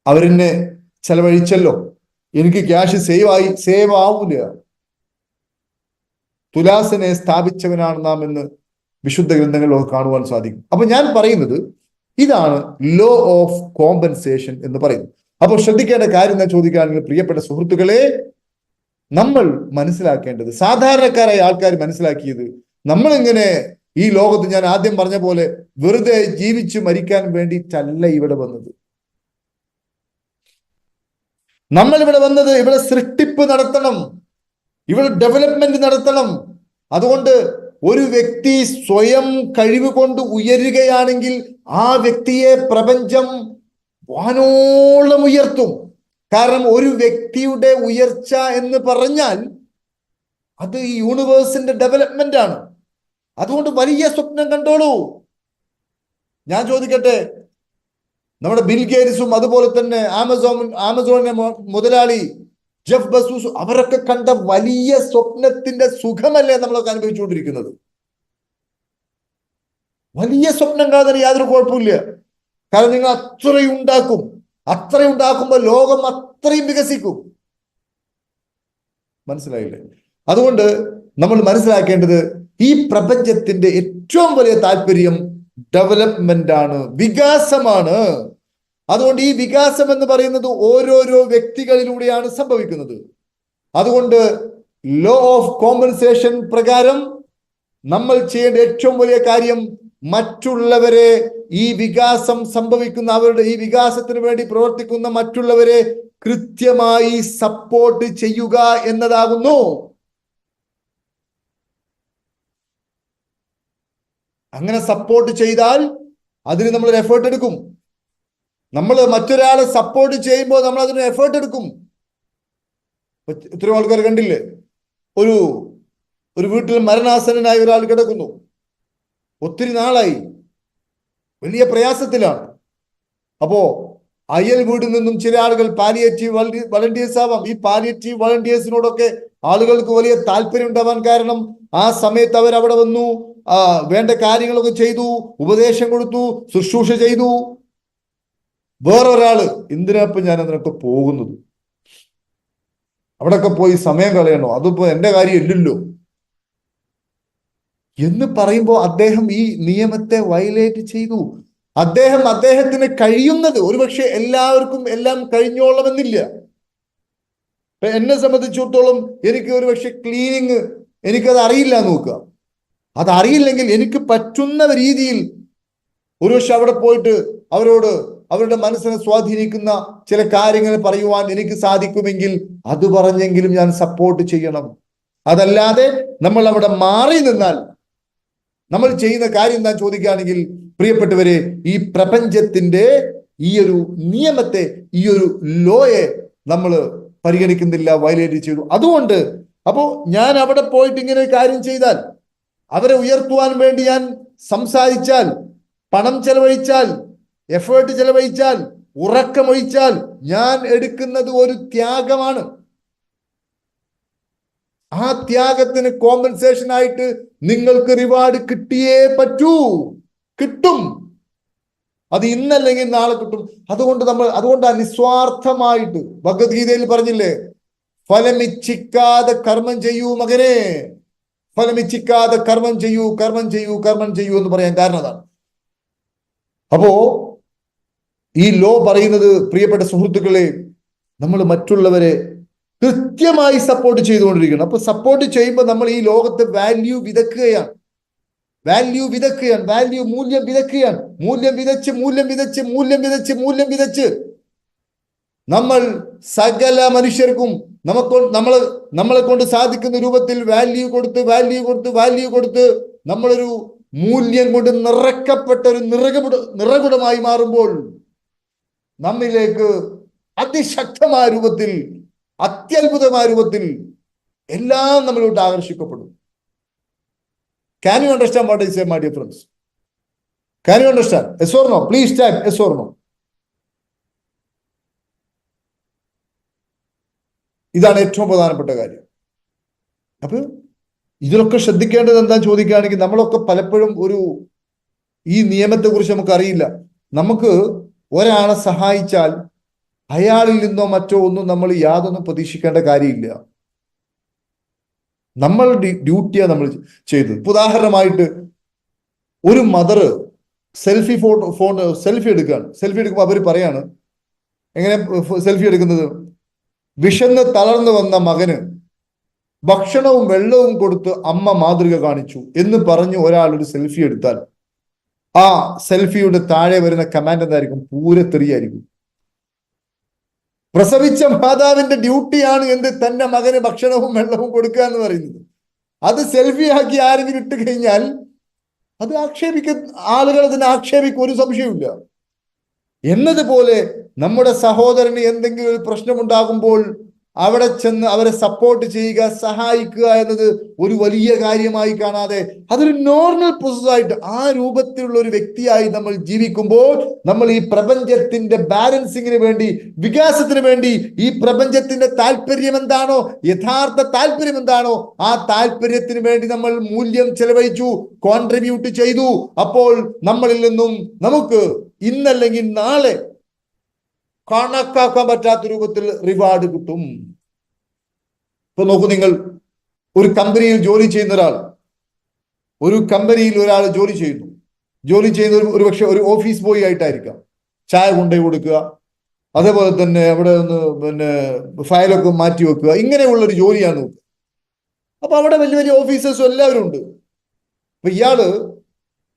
അവരെന്നെ ചെലവഴിച്ചല്ലോ, എനിക്ക് ക്യാഷ് സേവ് ആവൂല. തുലാസിനെ സ്ഥാപിച്ചവനാണ് നാം എന്ന് വിശുദ്ധ ഗ്രന്ഥങ്ങളിലൊക്കെ കാണുവാൻ സാധിക്കും. അപ്പൊ ഞാൻ പറയുന്നത് ഇതാണ് ലോ ഓഫ് കോമ്പൻസേഷൻ എന്ന് പറയുന്നത്. അപ്പോൾ ശ്രദ്ധിക്കേണ്ട കാര്യം ഞാൻ ചോദിക്കുകയാണെങ്കിൽ, പ്രിയപ്പെട്ട സുഹൃത്തുക്കളെ, നമ്മൾ മനസ്സിലാക്കേണ്ടത്, സാധാരണക്കാരായ ആൾക്കാർ മനസ്സിലാക്കിയത്, നമ്മളിങ്ങനെ ഈ ലോകത്ത്, ഞാൻ ആദ്യം പറഞ്ഞ പോലെ, വെറുതെ ജീവിച്ചു മരിക്കാൻ വേണ്ടിയിട്ടല്ല ഇവിടെ വന്നത്. നമ്മൾ ഇവിടെ വന്നത്, ഇവിടെ സൃഷ്ടിപ്പ് നടത്തണം, ഇവിടെ ഡെവലപ്മെന്റ് നടത്തണം. അതുകൊണ്ട് ഒരു വ്യക്തി സ്വയം കഴിവ് കൊണ്ട് ഉയരുകയാണെങ്കിൽ ആ വ്യക്തിയെ പ്രപഞ്ചം വാനോളം ഉയർത്തും. കാരണം ഒരു വ്യക്തിയുടെ ഉയർച്ച എന്ന് പറഞ്ഞാൽ അത് ഈ യൂണിവേഴ്സിന്റെ ഡെവലപ്മെന്റ് ആണ്. അതുകൊണ്ട് വലിയ സ്വപ്നം കണ്ടോളൂ. ഞാൻ ചോദിക്കട്ടെ, നമ്മുടെ ബിൽ ഗേറ്റ്സും അതുപോലെ തന്നെ ആമസോണിന്റെ മുതലാളി ജെഫ് ബസൂസ്, അവരൊക്കെ കണ്ട വലിയ സ്വപ്നത്തിന്റെ സുഖമല്ലേ നമ്മളൊക്കെ അനുഭവിച്ചുകൊണ്ടിരിക്കുന്നത്? വലിയ സ്വപ്നം കാണാൻ യാതൊരു കുഴപ്പമില്ല. കാരണം നിങ്ങൾ അത്രയും ഉണ്ടാക്കുമ്പോൾ ലോകം അത്രയും വികസിക്കും. മനസ്സിലായില്ലേ? അതുകൊണ്ട് നമ്മൾ മനസ്സിലാക്കേണ്ടത്, ഈ പ്രപഞ്ചത്തിന്റെ ഏറ്റവും വലിയ താല്പര്യം ഡെവലപ്മെന്റ് ആണ്, വികാസമാണ്. അതുകൊണ്ട് ഈ വികാസം എന്ന് പറയുന്നത് ഓരോരോ വ്യക്തികളിലൂടെയാണ് സംഭവിക്കുന്നത്. അതുകൊണ്ട് ലോ ഓഫ് കോമ്പൻസേഷൻ പ്രകാരം നമ്മൾ ചെയ്യേണ്ട ഏറ്റവും വലിയ കാര്യം, മറ്റുള്ളവരെ, ഈ വികാസം സംഭവിക്കുന്ന, അവരുടെ ഈ വികാസത്തിന് വേണ്ടി പ്രവർത്തിക്കുന്ന മറ്റുള്ളവരെ കൃത്യമായി സപ്പോർട്ട് ചെയ്യുക എന്നതാകുന്നു. അങ്ങനെ സപ്പോർട്ട് ചെയ്താൽ അതിന് നമ്മൾ എഫേർട്ട് എടുക്കും. നമ്മൾ മറ്റൊരാളെ സപ്പോർട്ട് ചെയ്യുമ്പോൾ നമ്മൾ അതിന് എഫേർട്ട് എടുക്കും. ഇത്രയും ആൾക്കാർ കണ്ടില്ലേ, ഒരു വീട്ടിൽ മരണാസന്നനായ ഒരാൾ കിടക്കുന്നു, ഒത്തിരി നാളായി, വലിയ പ്രയാസത്തിലാണ്. അപ്പോ അയൽ വീട്ടിൽ നിന്നും ചില ആളുകൾ പാലിയേറ്റീവ് വളണ്ടിയേഴ്സ് ആവാം. ഈ പാലിയേറ്റീവ് വളണ്ടിയേഴ്സിനോടൊക്കെ ആളുകൾക്ക് വലിയ താല്പര്യം ഉണ്ടാവാൻ കാരണം ആ സമയത്ത് അവർ അവിടെ വന്നു, വേണ്ട കാര്യങ്ങളൊക്കെ ചെയ്തു, ഉപദേശം കൊടുത്തു, ശുശ്രൂഷ ചെയ്തു. വേറൊരാള് എന്തിനാ ഞാൻ അതിനൊക്കെ പോകുന്നത്, അവിടെയൊക്കെ പോയി സമയം കളയണോ, അതിപ്പോ എന്റെ കാര്യം ഇല്ലല്ലോ എന്ന് പറയുമ്പോൾ അദ്ദേഹം ഈ നിയമത്തെ വയലേറ്റ് ചെയ്തു. അദ്ദേഹത്തിന് കഴിയുന്നത്, ഒരുപക്ഷെ എല്ലാവർക്കും എല്ലാം കഴിഞ്ഞോളമെന്നില്ല. എന്നെ സംബന്ധിച്ചിടത്തോളം എനിക്ക് ഒരുപക്ഷെ ക്ലീനിങ് എനിക്കത് അറിയില്ല നോക്കുക. അതറിയില്ലെങ്കിൽ എനിക്ക് പറ്റുന്ന രീതിയിൽ ഒരുപക്ഷെ അവിടെ പോയിട്ട് അവരോട് അവരുടെ മനസ്സിനെ സ്വാധീനിക്കുന്ന ചില കാര്യങ്ങൾ പറയുവാൻ എനിക്ക് സാധിക്കുമെങ്കിൽ അത് പറഞ്ഞെങ്കിലും ഞാൻ സപ്പോർട്ട് ചെയ്യണം. അതല്ലാതെ നമ്മൾ അവിടെ മാറി നിന്നാൽ നമ്മൾ ചെയ്യുന്ന കാര്യം എന്താ ചോദിക്കുകയാണെങ്കിൽ, പ്രിയപ്പെട്ടവരെ, ഈ പ്രപഞ്ചത്തിന്റെ ഈ ഒരു നിയമത്തെ, ഈ ഒരു ലോയെ നമ്മൾ പരിഗണിക്കുന്നില്ല, വയലേറ്റ് ചെയ്തു. അതുകൊണ്ട് അപ്പോ ഞാൻ അവിടെ പോയിട്ട് ഇങ്ങനെ കാര്യം ചെയ്താൽ, അവരെ ഉയർത്തുവാൻ വേണ്ടി ഞാൻ സംസാരിച്ചാൽ, പണം ചെലവഴിച്ചാൽ, എഫേർട്ട് ചെലവഴിച്ചാൽ, ഉറക്കമൊഴിച്ചാൽ, ഞാൻ എടുക്കുന്നത് ഒരു ത്യാഗമാണ്. ആ ത്യാഗത്തിന് കോമ്പൻസേഷൻ ആയിട്ട് നിങ്ങൾക്ക് റിവാർഡ് കിട്ടിയേ പറ്റൂ. കിട്ടും, അത് ഇന്നല്ലെങ്കിൽ നാളെ കിട്ടും. അതുകൊണ്ട് നിസ്വാർത്ഥമായിട്ട് ഭഗവത്ഗീതയിൽ പറഞ്ഞില്ലേ, ഫലമിച്ഛിക്കാതെ കർമ്മം ചെയ്യൂ മകനെ, ഫലമിച്ഛിക്കാതെ കർമ്മം ചെയ്യൂ, കർമ്മം ചെയ്യൂ, കർമ്മം ചെയ്യൂ എന്ന് പറയാൻ കാരണം അതാണ്. അപ്പോ ഈ ലോ പറയുന്നത്, പ്രിയപ്പെട്ട സുഹൃത്തുക്കളെ, നമ്മൾ മറ്റുള്ളവരെ കൃത്യമായി സപ്പോർട്ട് ചെയ്തുകൊണ്ടിരിക്കണം. അപ്പൊ സപ്പോർട്ട് ചെയ്യുമ്പോൾ നമ്മൾ ഈ ലോകത്ത് വാല്യൂ വിതക്കുകയാണ്, മൂല്യം വിതക്കുകയാണ്. മൂല്യം വിതച്ച് നമ്മൾ സകല മനുഷ്യർക്കും നമ്മളെ കൊണ്ട് സാധിക്കുന്ന രൂപത്തിൽ വാല്യൂ കൊടുത്ത് നമ്മളൊരു മൂല്യം കൊണ്ട് നിറക്കപ്പെട്ട ഒരു നിറകുടമായി മാറുമ്പോൾ നമ്മിലേക്ക് അതിശക്തമായ രൂപത്തിൽ, അത്യത്ഭുതമായ രൂപത്തിൽ എല്ലാം നമ്മളിലോട്ട് ആകർഷിക്കപ്പെടും. Can you understand what I say, my dear friends? Can you understand? Yes or no? Please type yes or no. ഇതാണ് ഏറ്റവും പ്രധാനപ്പെട്ട കാര്യം. അപ്പൊ ഇതിലൊക്കെ ശ്രദ്ധിക്കേണ്ടത് എന്താ ചോദിക്കുകയാണെങ്കിൽ, നമ്മളൊക്കെ പലപ്പോഴും ഈ നിയമത്തെ കുറിച്ച് നമുക്ക് അറിയില്ല. നമുക്ക് ഒരാളെ സഹായിച്ചാൽ അയാളിൽ നിന്നോ മറ്റോ ഒന്നും നമ്മൾ യാതൊന്നും പ്രതീക്ഷിക്കേണ്ട കാര്യമില്ല. നമ്മളുടെ ഡ്യൂട്ടിയാണ് നമ്മൾ ചെയ്തത്. ഉദാഹരണമായിട്ട് ഒരു മദർ സെൽഫി എടുക്കുകയാണ്. സെൽഫി എടുക്കുമ്പോൾ അവർ പറയാണ്, എങ്ങനെ സെൽഫി എടുക്കുന്നത്? വിശന്ന് തളർന്നു വന്ന മകന് ഭക്ഷണവും വെള്ളവും കൊടുത്ത് അമ്മ മാതൃക കാണിച്ചു എന്ന് പറഞ്ഞ് ഒരാൾ ഒരു സെൽഫി എടുത്താൽ ആ സെൽഫിയുടെ താഴെ വരുന്ന കമാൻഡ് എന്തായിരിക്കും? പൂരത്തെറിയായിരിക്കും. പ്രസവിച്ച മാതാവിന്റെ ഡ്യൂട്ടിയാണ് തന്റെ മകന് ഭക്ഷണവും വെള്ളവും കൊടുക്കുക എന്ന് പറയുന്നത്. അത് സെൽഫി ആക്കി ആരെങ്കിലും ഇട്ട് കഴിഞ്ഞാൽ അത് ആളുകൾ അതിനെ ആക്ഷേപിക്കും, ഒരു സംശയമില്ല. എന്നതുപോലെ നമ്മുടെ സഹോദരന് എന്തെങ്കിലും ഒരു പ്രശ്നമുണ്ടാകുമ്പോൾ അവിടെ ചെന്ന് അവരെ സപ്പോർട്ട് ചെയ്യുക, സഹായിക്കുക എന്നത് ഒരു വലിയ കാര്യമായി കാണാതെ അതൊരു നോർമൽ പ്രോസസ്സായിട്ട് ആ രൂപത്തിലുള്ള ഒരു വ്യക്തിയായി നമ്മൾ ജീവിക്കുമ്പോൾ നമ്മൾ ഈ പ്രപഞ്ചത്തിന്റെ ബാലൻസിങ്ങിന് വേണ്ടി, വികാസത്തിന് വേണ്ടി, ഈ പ്രപഞ്ചത്തിന്റെ താല്പര്യം എന്താണോ, യഥാർത്ഥ താല്പര്യം എന്താണോ, ആ താല്പര്യത്തിന് വേണ്ടി നമ്മൾ മൂല്യം ചെലവഴിച്ചു, കോൺട്രിബ്യൂട്ട് ചെയ്തു. അപ്പോൾ നമ്മളിൽ നിന്നും നമുക്ക് ഇന്നല്ലെങ്കിൽ നാളെ കണക്കാക്കാൻ പറ്റാത്ത രൂപത്തിൽ റിവാർഡ് കിട്ടും. ഇപ്പൊ നോക്കൂ, നിങ്ങൾ ഒരു കമ്പനിയിൽ ജോലി ചെയ്യുന്ന ഒരാൾ ജോലി ചെയ്യുന്ന ഒരുപക്ഷെ ഒരു ഓഫീസ് ബോയ് ആയിട്ടായിരിക്കാം. ചായ കൊണ്ടുപോയി കൊടുക്കുക, അതേപോലെ തന്നെ അവിടെ ഒന്ന് ഫയലൊക്കെ മാറ്റി വെക്കുക, ഇങ്ങനെയുള്ളൊരു ജോലിയാണ് നോക്കുക. അപ്പൊ അവിടെ വലിയ വലിയ ഓഫീസേഴ്സും എല്ലാവരും ഉണ്ട്. അപ്പൊ ഇയാള്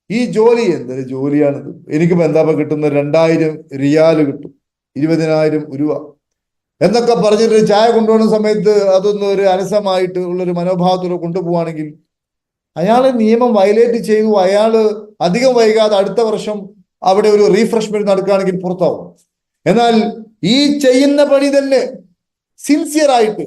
ഈ ജോലി എന്തൊരു ജോലിയാണിത്, എനിക്കിപ്പോ എന്താ കിട്ടുന്ന 2000 റിയാല് കിട്ടും, 20,000 രൂപ എന്നൊക്കെ പറഞ്ഞിട്ട് ചായ കൊണ്ടുപോകുന്ന സമയത്ത് അതൊന്നും ഒരു അലസമായിട്ട് ഉള്ളൊരു മനോഭാവത്തോടെ കൊണ്ടുപോവാണെങ്കിൽ അയാള് നിയമം വയലേറ്റ് ചെയ്തു. അയാള് അധികം വൈകാതെ അടുത്ത വർഷം അവിടെ ഒരു റീഫ്രഷ്മെന്റ് നടക്കുകയാണെങ്കിൽ പുറത്താവും. എന്നാൽ ഈ ചെയ്യുന്ന പണി തന്നെ സിൻസിയർ ആയിട്ട്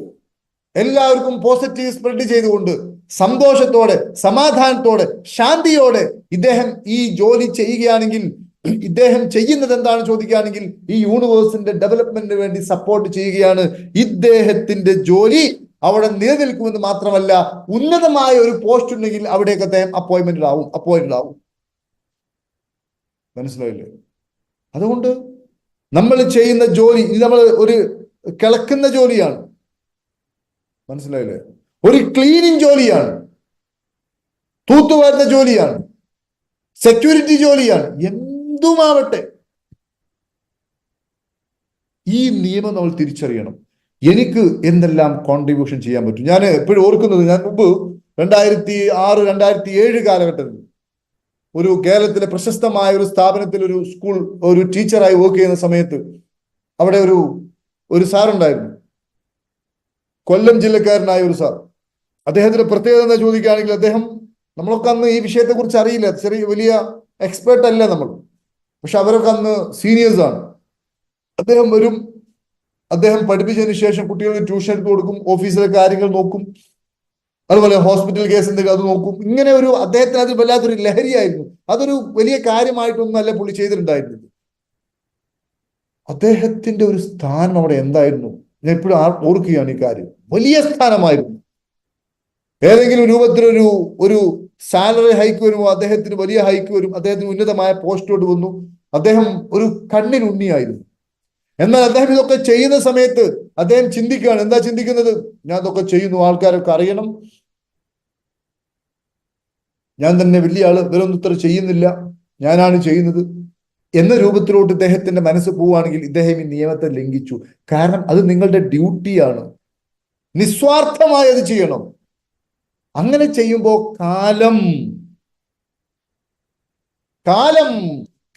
എല്ലാവർക്കും പോസിറ്റീവ് സ്പ്രെഡ് ചെയ്തുകൊണ്ട് സന്തോഷത്തോടെ, സമാധാനത്തോടെ, ശാന്തിയോടെ ഇദ്ദേഹം ഈ ജോലി ചെയ്യുകയാണെങ്കിൽ ഇദ്ദേഹം ചെയ്യുന്നത് എന്താണ് ചോദിക്കുകയാണെങ്കിൽ ഈ യൂണിവേഴ്സിന്റെ ഡെവലപ്മെന്റിന് വേണ്ടി സപ്പോർട്ട് ചെയ്യുകയാണ്. ഇദ്ദേഹത്തിന്റെ ജോലി അവിടെ നിലനിൽക്കുമെന്ന് മാത്രമല്ല, ഉന്നതമായ ഒരു പോസ്റ്റ് ഉണ്ടെങ്കിൽ അവിടേക്ക് അദ്ദേഹം അപ്പോയിന്റഡ് ആവും. മനസ്സിലായില്ലേ? അതുകൊണ്ട് നമ്മൾ ചെയ്യുന്ന ജോലി ഇത് നമ്മൾ ഒരു കിളക്കുന്ന ജോലിയാണ്. മനസ്സിലായില്ലേ? ഒരു ക്ലീനിങ് ജോലിയാണ്, തൂത്തുവാരുന്ന ജോലിയാണ്, സെക്യൂരിറ്റി ജോലിയാണ്, എന്തുമാവട്ടെ. ഈ നിയമം നമ്മൾ തിരിച്ചറിയണം. എനിക്ക് എന്തെല്ലാം കോൺട്രിബ്യൂഷൻ ചെയ്യാൻ പറ്റും. ഞാൻ എപ്പോഴും ഓർക്കുന്നത്, ഞാൻ മുമ്പ് 2006, 2007 കാലഘട്ടത്തിൽ ഒരു കേരളത്തിലെ പ്രശസ്തമായ ഒരു സ്ഥാപനത്തിൽ ഒരു ടീച്ചറായി വർക്ക് ചെയ്യുന്ന സമയത്ത് അവിടെ ഒരു സാറുണ്ടായിരുന്നു, കൊല്ലം ജില്ലക്കാരനായ ഒരു സാർ. അദ്ദേഹത്തിന്റെ പ്രത്യേകത എന്താ ചോദിക്കുകയാണെങ്കിൽ, നമ്മളൊക്കെ അന്ന് ഈ വിഷയത്തെ കുറിച്ച് അറിയില്ല, വലിയ എക്സ്പേർട്ട് അല്ല നമ്മൾ, പക്ഷെ അവരൊക്കെ അന്ന് സീനിയേഴ്സ് ആണ്. അദ്ദേഹം പഠിപ്പിച്ചതിന് ശേഷം കുട്ടികൾക്ക് ട്യൂഷൻ എടുത്ത് കൊടുക്കും, ഓഫീസിലെ കാര്യങ്ങൾ നോക്കും, അതുപോലെ ഹോസ്പിറ്റൽ കേസ് എന്തെങ്കിലും അത് നോക്കും. ഇങ്ങനെ അദ്ദേഹത്തിന് അത് വല്ലാത്തൊരു ലഹരിയായിരുന്നു. അതൊരു വലിയ കാര്യമായിട്ടൊന്നുമല്ല പുള്ളി ചെയ്തിട്ടുണ്ടായിരുന്നത്. അദ്ദേഹത്തിന്റെ ഒരു സ്ഥാനം അവിടെ എന്തായിരുന്നു, ഞാൻ ഇപ്പോഴും ഓർക്കുകയാണ് ഈ കാര്യം. വലിയ സ്ഥാനമായിരുന്നു. ഏതെങ്കിലും രൂപത്തിലൊരു സാലറി ഹൈക്ക് വരുമോ, അദ്ദേഹത്തിന് വലിയ ഹൈക്ക് വരും, അദ്ദേഹത്തിന് ഉന്നതമായ പോസ്റ്റോട്ട് വന്നു. അദ്ദേഹം ഒരു കണ്ണിനുണ്ണിയായിരുന്നു. എന്നാൽ അദ്ദേഹം ഇതൊക്കെ ചെയ്യുന്ന സമയത്ത് അദ്ദേഹം ചിന്തിക്കുകയാണ്. എന്താ ചിന്തിക്കുന്നത്? ഞാൻ ഇതൊക്കെ ചെയ്യുന്നു, ആൾക്കാരൊക്കെ അറിയണം, ഞാൻ തന്നെ വലിയ ആള്, ഇവരൊന്നും ഇത്ര ചെയ്യുന്നില്ല, ഞാനാണ് ചെയ്യുന്നത് എന്ന രൂപത്തിലോട്ട് ഇദ്ദേഹത്തിന്റെ മനസ്സ് പോവുകയാണെങ്കിൽ ഇദ്ദേഹം ഈ നിയമത്തെ ലംഘിച്ചു. കാരണം അത് നിങ്ങളുടെ ഡ്യൂട്ടിയാണ്, നിസ്വാർത്ഥമായി അത് ചെയ്യണം. അങ്ങനെ ചെയ്യുമ്പോൾ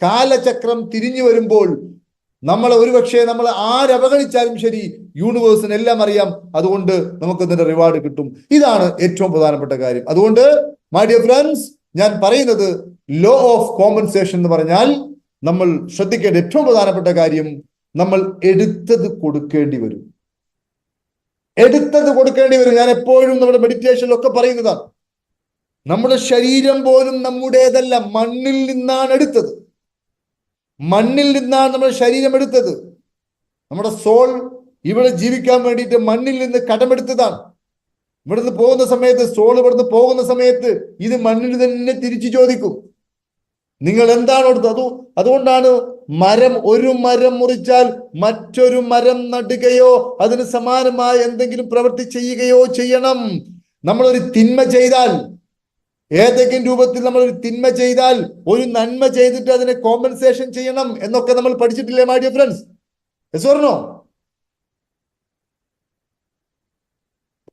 കാലചക്രം തിരിഞ്ഞു വരുമ്പോൾ ഒരുപക്ഷെ നമ്മൾ ആരവഗണിച്ചാലും ശരി, യൂണിവേഴ്സിന് എല്ലാം അറിയാം. അതുകൊണ്ട് നമുക്ക് ഇതിന്റെ റിവാർഡ് കിട്ടും. ഇതാണ് ഏറ്റവും പ്രധാനപ്പെട്ട കാര്യം. അതുകൊണ്ട് മൈ ഡിയർ ഫ്രണ്ട്സ്, ഞാൻ പറയുന്നത് ലോ ഓഫ് കോമ്പൻസേഷൻ എന്ന് പറഞ്ഞാൽ നമ്മൾ ശ്രദ്ധിക്കേണ്ട ഏറ്റവും പ്രധാനപ്പെട്ട കാര്യം, നമ്മൾ എടുത്തത് കൊടുക്കേണ്ടി വരും. ഞാൻ എപ്പോഴും നമ്മുടെ മെഡിറ്റേഷനിലൊക്കെ പറയുന്നതാണ്. നമ്മുടെ ശരീരം പോലും നമ്മുടേതല്ല, മണ്ണിൽ നിന്നാണ് എടുത്തത്. നമ്മുടെ ശരീരം എടുത്തത്. നമ്മുടെ സോൾ ഇവിടെ ജീവിക്കാൻ വേണ്ടിയിട്ട് മണ്ണിൽ നിന്ന് കടമെടുത്തതാണ്. ഇവിടുന്ന് പോകുന്ന സമയത്ത്, സോൾ ഇവിടുന്ന് പോകുന്ന സമയത്ത് ഇത് മണ്ണിൽ തന്നെ തിരിച്ചു ചോദിക്കും, നിങ്ങൾ എന്താണ് കൊടുത്തത്? അതുകൊണ്ടാണ് ഒരു മരം മുറിച്ചാൽ മറ്റൊരു മരം നടുകയോ അതിന് സമാനമായ എന്തെങ്കിലും പ്രവൃത്തി ചെയ്യുകയോ ചെയ്യണം. നമ്മളൊരു തിന്മ ചെയ്താൽ, ഏതെങ്കിലും രൂപത്തിൽ നമ്മൾ ഒരു തിന്മ ചെയ്താൽ ഒരു നന്മ ചെയ്തിട്ട് അതിനെ കോമ്പൻസേഷൻ ചെയ്യണം എന്നൊക്കെ നമ്മൾ പഠിച്ചിട്ടില്ലേ my dear friends? Yes or no?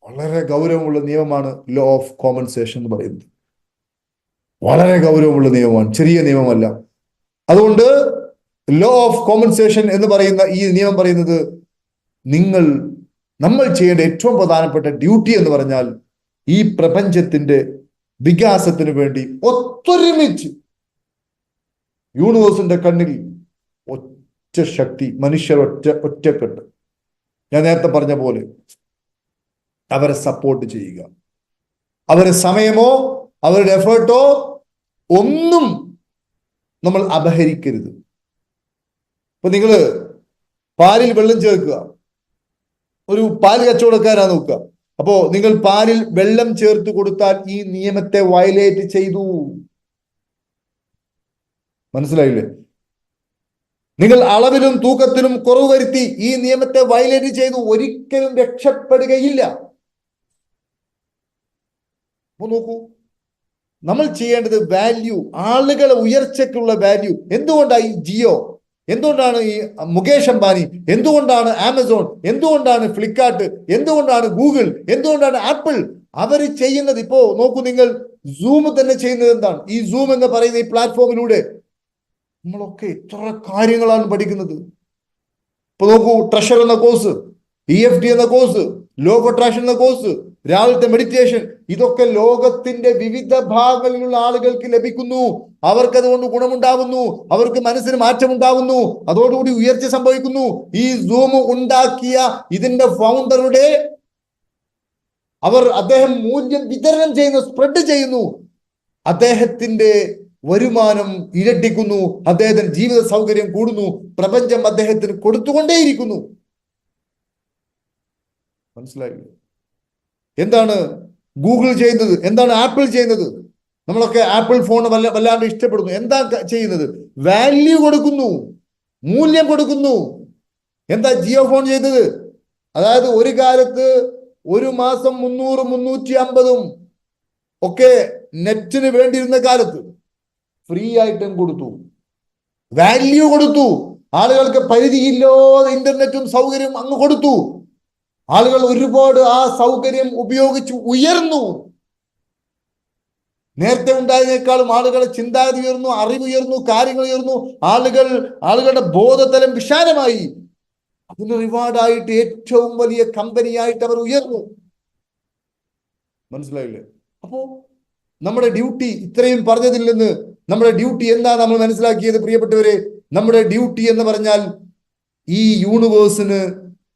വളരെ ഗൗരവമുള്ള നിയമമാണ് ലോ ഓഫ് കോമ്പൻസേഷൻ എന്ന് പറയുന്നത്. വളരെ ഗൗരവമുള്ള നിയമമാണ്, ചെറിയ നിയമമല്ല. അതുകൊണ്ട് ലോ ഓഫ് കോമ്പൻസേഷൻ എന്ന് പറയുന്ന ഈ നിയമം പറയുന്നത്, നമ്മൾ ചെയ്യേണ്ട ഏറ്റവും പ്രധാനപ്പെട്ട ഡ്യൂട്ടി എന്ന് പറഞ്ഞാൽ ഈ പ്രപഞ്ചത്തിന്റെ വികാസത്തിന് വേണ്ടി ഒത്തൊരുമിച്ച്, യൂണിവേഴ്സിന്റെ കണ്ണിൽ ഒറ്റ ശക്തി, മനുഷ്യർ ഒറ്റക്കെട്ട്, ഞാൻ നേരത്തെ പറഞ്ഞ പോലെ അവരെ സപ്പോർട്ട് ചെയ്യുക. അവരുടെ സമയമോ അവരുടെ എഫേർട്ടോ ഒന്നും നമ്മൾ അപഹരിക്കരുത്. ഇപ്പൊ നിങ്ങള് പാലിൽ വെള്ളം ചേർക്കുക, ഒരു പാൽ കച്ചവടക്കാരാ നോക്കുക. അപ്പോ നിങ്ങൾ പാലിൽ വെള്ളം ചേർത്ത് കൊടുത്താൽ ഈ നിയമത്തെ വയലേറ്റ് ചെയ്തു. മനസ്സിലായില്ലേ? നിങ്ങൾ അളവിലും തൂക്കത്തിലും കുറവ് വരുത്തി ഈ നിയമത്തെ വയലേറ്റ് ചെയ്തു, ഒരിക്കലും രക്ഷപ്പെടുകയില്ല. നോക്കൂ, നമ്മൾ ചെയ്യേണ്ടത് വാല്യൂ, ആളുകളെ ഉയർച്ചയ്ക്കുള്ള വാല്യൂ. എന്തുകൊണ്ടാണ് ഈ ജിയോ, എന്തുകൊണ്ടാണ് ഈ മുകേഷ് അംബാനി, എന്തുകൊണ്ടാണ് ആമസോൺ, എന്തുകൊണ്ടാണ് ഫ്ലിപ്കാർട്ട്, എന്തുകൊണ്ടാണ് ഗൂഗിൾ, എന്തുകൊണ്ടാണ് ആപ്പിൾ അവർ ചെയ്യുന്നത്? ഇപ്പോ നോക്കൂ, നിങ്ങൾ സൂം തന്നെ ചെയ്യുന്നത് എന്താണ്? ഈ സൂം എന്ന് പറയുന്ന ഈ പ്ലാറ്റ്ഫോമിലൂടെ നമ്മളൊക്കെ എത്ര കാര്യങ്ങളാണ് പഠിക്കുന്നത്. ഇപ്പൊ നോക്കൂ, ട്രഷർ എന്ന കോഴ്സ്, EFT എന്ന കോഴ്സ്, ലോ ഓഫ് അട്രാക്ഷൻ എന്ന കോഴ്സ്, രാവിലത്തെ മെഡിറ്റേഷൻ, ഇതൊക്കെ ലോകത്തിന്റെ വിവിധ ഭാഗങ്ങളിലുള്ള ആളുകൾക്ക് ലഭിക്കുന്നു. അവർക്ക് അതുകൊണ്ട് ഗുണമുണ്ടാവുന്നു, അവർക്ക് മനസ്സിന് മാറ്റമുണ്ടാവുന്നു, അതോടുകൂടി ഉയർച്ച സംഭവിക്കുന്നു. ഈ സൂം ഉണ്ടാക്കിയ ഇതിന്റെ ഫൗണ്ടറുടെ അദ്ദേഹം മൂല്യം വിതരണം ചെയ്യുന്നു, സ്പ്രെഡ് ചെയ്യുന്നു. അദ്ദേഹത്തിന്റെ വരുമാനം ഇരട്ടിക്കുന്നു, അദ്ദേഹത്തിന് ജീവിത സൗകര്യം കൂടുന്നു, പ്രപഞ്ചം അദ്ദേഹത്തിന് കൊടുത്തുകൊണ്ടേയിരിക്കുന്നു. മനസ്സിലായില്ലേ? എന്താണ് ഗൂഗിൾ ചെയ്യുന്നത്? എന്താണ് ആപ്പിൾ ചെയ്യുന്നത്? നമ്മളൊക്കെ ആപ്പിൾ ഫോൺ വല്ലാണ്ട് ഇഷ്ടപ്പെടുന്നു. എന്താ ചെയ്യുന്നത്? വാല്യൂ കൊടുക്കുന്നു, മൂല്യം കൊടുക്കുന്നു. എന്താ ജിയോ ഫോൺ ചെയ്തത്? അതായത് ഒരു കാലത്ത് ഒരു മാസം 300 350 ഒക്കെ നെറ്റിന് വേണ്ടിയിരുന്ന കാലത്ത് ഫ്രീ ആയിട്ടും കൊടുത്തു, വാല്യൂ കൊടുത്തു. ആളുകൾക്ക് പരിധിയില്ലാതെ ഇന്റർനെറ്റും സൗകര്യം അങ്ങ് കൊടുത്തു. ആളുകൾ ഒരുപാട് ആ സൗകര്യം ഉപയോഗിച്ച് ഉയർന്നു. നേരത്തെ ഉണ്ടായതിനേക്കാളും ആളുകളുടെ ചിന്താഗതി ഉയർന്നു, അറിവ് ഉയർന്നു, കാര്യങ്ങൾ ഉയർന്നു. ആളുകളുടെ ബോധതലം വിശാലമായി. അതിന് റിവാർഡായിട്ട് ഏറ്റവും വലിയ കമ്പനിയായിട്ട് അവർ ഉയർന്നു. മനസ്സിലായില്ലേ? അപ്പോ നമ്മുടെ ഡ്യൂട്ടി ഇത്രയും പറഞ്ഞതിൽ നിന്ന് നമ്മുടെ ഡ്യൂട്ടി എന്താ നമ്മൾ മനസ്സിലാക്കിയത് പ്രിയപ്പെട്ടവരെ? നമ്മുടെ ഡ്യൂട്ടി എന്ന് പറഞ്ഞാൽ ഈ യൂണിവേഴ്സിന്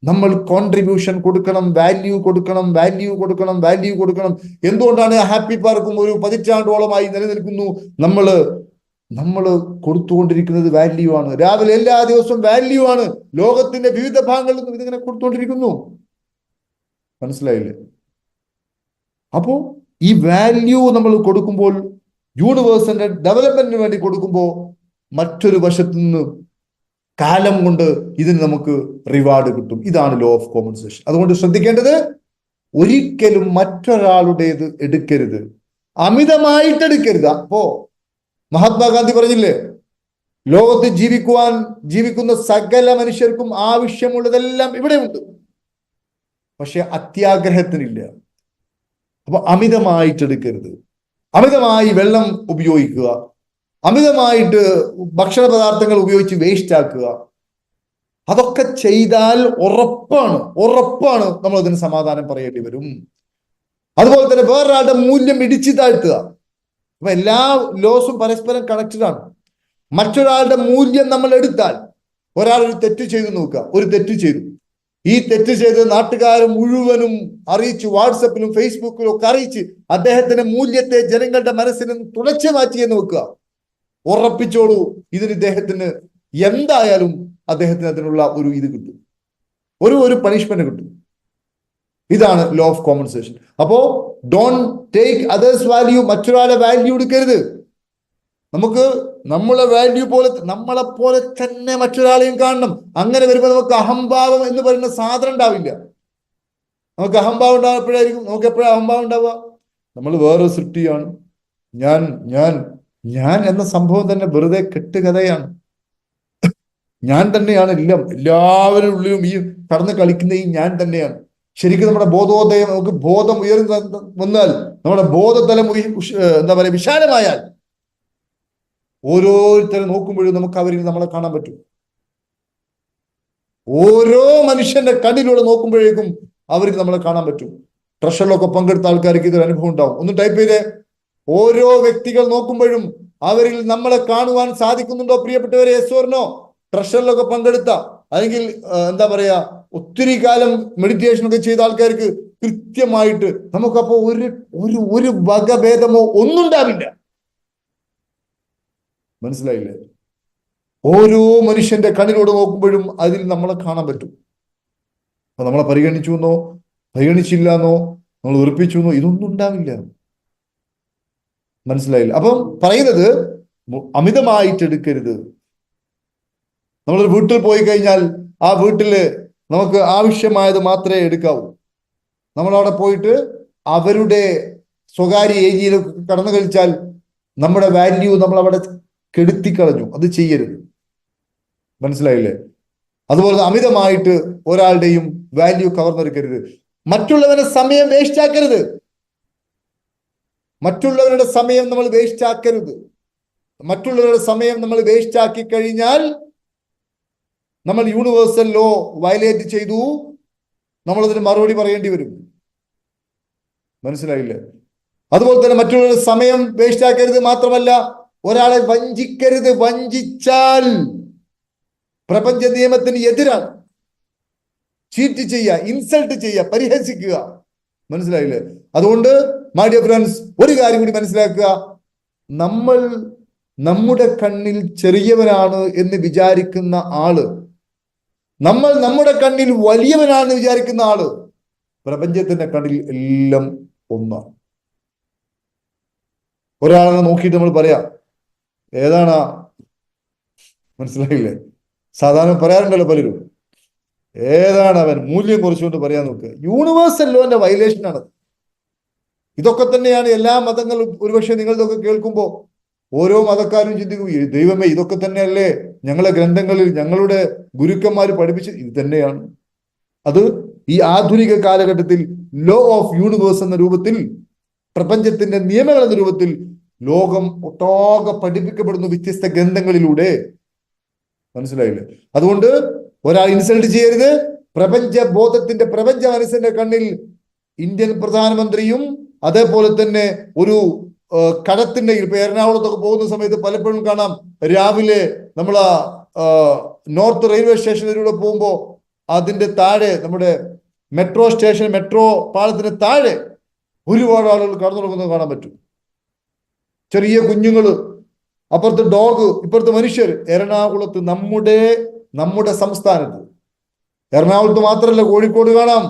നമ്മൾ കോൺട്രിബ്യൂഷൻ കൊടുക്കണം, വാല്യൂ കൊടുക്കണം, വാല്യൂ കൊടുക്കണം, വാല്യൂ കൊടുക്കണം. എന്തുകൊണ്ടാണ് ഹാപ്പി പാർക്കും ഒരു 10 പതിറ്റാണ്ടോളമായി നിലനിൽക്കുന്നു? നമ്മൾ കൊടുത്തുകൊണ്ടിരിക്കുന്നത് വാല്യൂ ആണ്. രാവിലെ എല്ലാ ദിവസവും വാല്യൂ ആണ്. ലോകത്തിന്റെ വിവിധ ഭാഗങ്ങളിൽ നിന്നും ഇതിങ്ങനെ കൊടുത്തുകൊണ്ടിരിക്കുന്നു. മനസ്സിലായില്ലേ? അപ്പോ ഈ വാല്യൂ നമ്മൾ കൊടുക്കുമ്പോൾ, യൂണിവേഴ്സിന്റെ ഡെവലപ്മെന്റിന് വേണ്ടി കൊടുക്കുമ്പോൾ, മറ്റൊരു വശത്തു നിന്ന് കാലം കൊണ്ട് ഇതിന് നമുക്ക് റിവാർഡ് കിട്ടും. ഇതാണ് ലോ ഓഫ് കോമ്പൻസേഷൻ. അതുകൊണ്ട് ശ്രദ്ധിക്കേണ്ടത്, ഒരിക്കലും മറ്റൊരാളുടേത് എടുക്കരുത്, അമിതമായിട്ട് എടുക്കരുത്. അപ്പോ മഹാത്മാഗാന്ധി പറഞ്ഞില്ലേ, ലോകത്ത് ജീവിക്കുന്ന സകല മനുഷ്യർക്കും ആവശ്യമുള്ളതെല്ലാം ഇവിടെയുണ്ട്, പക്ഷെ അത്യാഗ്രഹത്തിനില്ല. അപ്പൊ അമിതമായിട്ട് എടുക്കരുത്. അമിതമായി വെള്ളം ഉപയോഗിക്കുക, അമിതമായിട്ട് ഭക്ഷണ പദാർത്ഥങ്ങൾ ഉപയോഗിച്ച് വേസ്റ്റ് ആക്കുക, അതൊക്കെ ചെയ്താൽ ഉറപ്പാണ് നമ്മൾ അതിന് സമാധാനം പറയേണ്ടി വരും. അതുപോലെ തന്നെ വേറൊരാളുടെ മൂല്യം ഇടിച്ചു താഴ്ത്തുക. അപ്പൊ എല്ലാ ലോസും പരസ്പരം കണക്റ്റഡ് ആണ്. മറ്റൊരാളുടെ മൂല്യം നമ്മൾ എടുത്താൽ, ഒരാൾ ഒരു തെറ്റ് ചെയ്തു നോക്കുക, ഒരു തെറ്റ് ചെയ്തു, ഈ തെറ്റ് ചെയ്ത് നാട്ടുകാർ മുഴുവനും അറിയിച്ചു, വാട്സപ്പിലും ഫേസ്ബുക്കിലും ഒക്കെ അറിയിച്ച് അദ്ദേഹത്തിന്റെ മൂല്യത്തെ ജനങ്ങളുടെ മനസ്സിൽ നിന്ന് തുടച്ചു മാറ്റിയെന്ന് വെക്കുക. ഉറപ്പിച്ചോളൂ, ഇദ്ദേഹത്തിന് എന്തായാലും അദ്ദേഹത്തിന് അതിനുള്ള ഒരു ഇത് കിട്ടും, ഒരു പണിഷ്മെന്റ് കിട്ടും. ഇതാണ് ലോ ഓഫ് കോമ്പൻസേഷൻ. അപ്പോ ഡോണ്ട് ടേക്ക് അതേഴ്സ് വാല്യൂ. മറ്റൊരാളെ വാല്യൂ എടുക്കരുത്. നമുക്ക് നമ്മളെ വാല്യൂ പോലെ, നമ്മളെ പോലെ തന്നെ മറ്റൊരാളെയും കാണണം. അങ്ങനെ വരുമ്പോൾ നമുക്ക് അഹംഭാവം എന്ന് പറയുന്ന സാധനം ഉണ്ടാവില്ല. നമുക്ക് അഹംഭാവം ഉണ്ടാകുമ്പോഴായിരിക്കും, നമുക്ക് എപ്പോഴാണ് അഹംഭാവം ഉണ്ടാവുക? നമ്മൾ വേറെ സൃഷ്ടിയാണ്, ഞാൻ എന്ന സംഭവം തന്നെ വെറുതെ കെട്ടുകഥയാണ്. ഞാൻ തന്നെയാണ് എല്ലാവരും ഉള്ളിലും ഈ കടന്ന് കളിക്കുന്ന ഈ ഞാൻ തന്നെയാണ്. ശരിക്കും നമ്മുടെ ബോധോദയം, നമുക്ക് ബോധം ഉയർന്നു വന്നാൽ, നമ്മുടെ ബോധതലം എന്താ പറയുക വിശാലമായാൽ, ഓരോരുത്തരെ നോക്കുമ്പോഴും നമുക്ക് അവരിൽ നമ്മളെ കാണാൻ പറ്റും. ഓരോ മനുഷ്യന്റെ കണ്ണിലൂടെ നോക്കുമ്പോഴേക്കും അവർക്ക് നമ്മളെ കാണാൻ പറ്റും. ട്രഷറിലൊക്കെ പങ്കെടുത്ത ആൾക്കാർക്ക് ഇതൊരു അനുഭവം ഉണ്ടാവും. ഒന്ന് ടൈപ്പ് ചെയ്തേ, ഓരോ വ്യക്തികൾ നോക്കുമ്പോഴും അവരിൽ നമ്മളെ കാണുവാൻ സാധിക്കുന്നുണ്ടോ പ്രിയപ്പെട്ടവരെ? Yes or no? ട്രഷറിലൊക്കെ പങ്കെടുത്ത, അല്ലെങ്കിൽ എന്താ പറയാ, ഒത്തിരി കാലം മെഡിറ്റേഷൻ ഒക്കെ ചെയ്ത ആൾക്കാർക്ക് കൃത്യമായിട്ട് നമുക്കപ്പോ ഒരു വകഭേദമോ ഒന്നും ഉണ്ടാവില്ല. മനസ്സിലായില്ലേ? ഓരോ മനുഷ്യന്റെ കണ്ണിലൂടെ നോക്കുമ്പോഴും അതിൽ നമ്മളെ കാണാൻ പറ്റും. അപ്പൊ നമ്മളെ പരിഗണിച്ചു എന്നോ പരിഗണിച്ചില്ല എന്നോ നമ്മൾ ഉറപ്പിച്ചു എന്നോ ഇതൊന്നും ഉണ്ടാവില്ല. മനസ്സിലായില്ല? അപ്പം പറയുന്നത് അമിതമായിട്ട് എടുക്കരുത്. നമ്മളൊരു വീട്ടിൽ പോയി കഴിഞ്ഞാൽ ആ വീട്ടില് നമുക്ക് ആവശ്യമായത് മാത്രമേ എടുക്കാവൂ. നമ്മളവിടെ പോയിട്ട് അവരുടെ സ്വകാര്യ ഏരിയയിൽ കടന്നു കഴിച്ചാൽ നമ്മുടെ വാല്യൂ നമ്മൾ അവിടെ കെടുത്തിക്കളഞ്ഞു. അത് ചെയ്യരുത്. മനസ്സിലായില്ലേ? അതുപോലെ അമിതമായിട്ട് ഒരാളുടെയും വാല്യൂ കവർന്നെടുക്കരുത്. മറ്റുള്ളവരുടെ സമയം വേസ്റ്റ് ആക്കരുത്. മറ്റുള്ളവരുടെ സമയം നമ്മൾ വേസ്റ്റ് ആക്കരുത്. മറ്റുള്ളവരുടെ സമയം നമ്മൾ വേസ്റ്റ് ആക്കി കഴിഞ്ഞാൽ നമ്മൾ യൂണിവേഴ്സൽ ലോ വയലേറ്റ് ചെയ്തു, നമ്മളതിന് മറുപടി പറയേണ്ടി വരും. മനസ്സിലായില്ലേ? അതുപോലെ തന്നെ മറ്റുള്ളവരുടെ സമയം വേസ്റ്റ് ആക്കരുത്. മാത്രമല്ല, ഒരാളെ വഞ്ചിക്കരുത്. വഞ്ചിച്ചാൽ പ്രപഞ്ച നിയമത്തിന് എതിരാണ്. ചീറ്റ് ചെയ്യുക, ഇൻസൾട്ട് ചെയ്യുക, പരിഹസിക്കുക. മനസ്സിലായില്ലേ? അതുകൊണ്ട് മൈ ഡിയർ ഫ്രണ്ട്സ്, ഒരു കാര്യം കൂടി മനസ്സിലാക്കുക, നമ്മൾ നമ്മുടെ കണ്ണിൽ ചെറിയവനാണ് എന്ന് വിചാരിക്കുന്ന ആള്, നമ്മൾ നമ്മുടെ കണ്ണിൽ വലിയവനാണെന്ന് വിചാരിക്കുന്ന ആള്, പ്രപഞ്ചത്തിന്റെ കണ്ണിൽ എല്ലാം ഒന്നാണ്. ഒരാളെ നോക്കിയിട്ട് നമ്മൾ പറയാം ഏതാണ്, മനസ്സിലായില്ലേ? സാധാരണ പറയാറുണ്ടല്ലോ പലരും, ഏതാണ് അവൻ, മൂല്യം കുറച്ചുകൊണ്ട് പറയാൻ നോക്കുക. യൂണിവേഴ്സൽ ലോന്റെ വയലേഷൻ ആണ്. ഇതൊക്കെ തന്നെയാണ് എല്ലാ മതങ്ങളും. ഒരുപക്ഷെ നിങ്ങളിതൊക്കെ കേൾക്കുമ്പോൾ ഓരോ മതക്കാരും ചിന്തിക്കും, ദൈവമേ ഇതൊക്കെ തന്നെയല്ലേ ഞങ്ങളെ ഗ്രന്ഥങ്ങളിൽ ഞങ്ങളുടെ ഗുരുക്കന്മാർ പഠിപ്പിച്ച്. ഇത് തന്നെയാണ് അത്. ഈ ആധുനിക കാലഘട്ടത്തിൽ ലോ ഓഫ് യൂണിവേഴ്സ് എന്ന രൂപത്തിൽ, പ്രപഞ്ചത്തിന്റെ നിയമങ്ങൾ എന്ന രൂപത്തിൽ ലോകം ഒട്ടാകെ പഠിപ്പിക്കപ്പെടുന്നു വ്യത്യസ്ത ഗ്രന്ഥങ്ങളിലൂടെ. മനസ്സിലായില്ലേ? അതുകൊണ്ട് ഒരാൾ ഇൻസൾട്ട് ചെയ്യരുത്. പ്രപഞ്ച ബോധത്തിന്റെ, പ്രപഞ്ച മനസ്സിന്റെ കണ്ണിൽ ഇന്ത്യൻ പ്രധാനമന്ത്രിയും അതേപോലെ തന്നെ ഒരു കടത്തിന്റെ, ഇപ്പൊ എറണാകുളത്തൊക്കെ പോകുന്ന സമയത്ത് പലപ്പോഴും കാണാം, രാവിലെ നമ്മൾ നോർത്ത് റെയിൽവേ സ്റ്റേഷനിലൂടെ പോകുമ്പോൾ അതിന്റെ താഴെ, നമ്മുടെ മെട്രോ സ്റ്റേഷൻ, മെട്രോ പാളത്തിന് താഴെ ഒരുപാട് ആളുകൾ കടന്നു തുടങ്ങുന്നത് കാണാൻ പറ്റും. ചെറിയ കുഞ്ഞുങ്ങള്, അപ്പുറത്ത് ഡോഗ്, ഇപ്പുറത്ത് മനുഷ്യർ. എറണാകുളത്ത്, നമ്മുടെ സംസ്ഥാനത്ത്, എറണാകുളത്ത് മാത്രമല്ല, കോഴിക്കോട് കാണാം,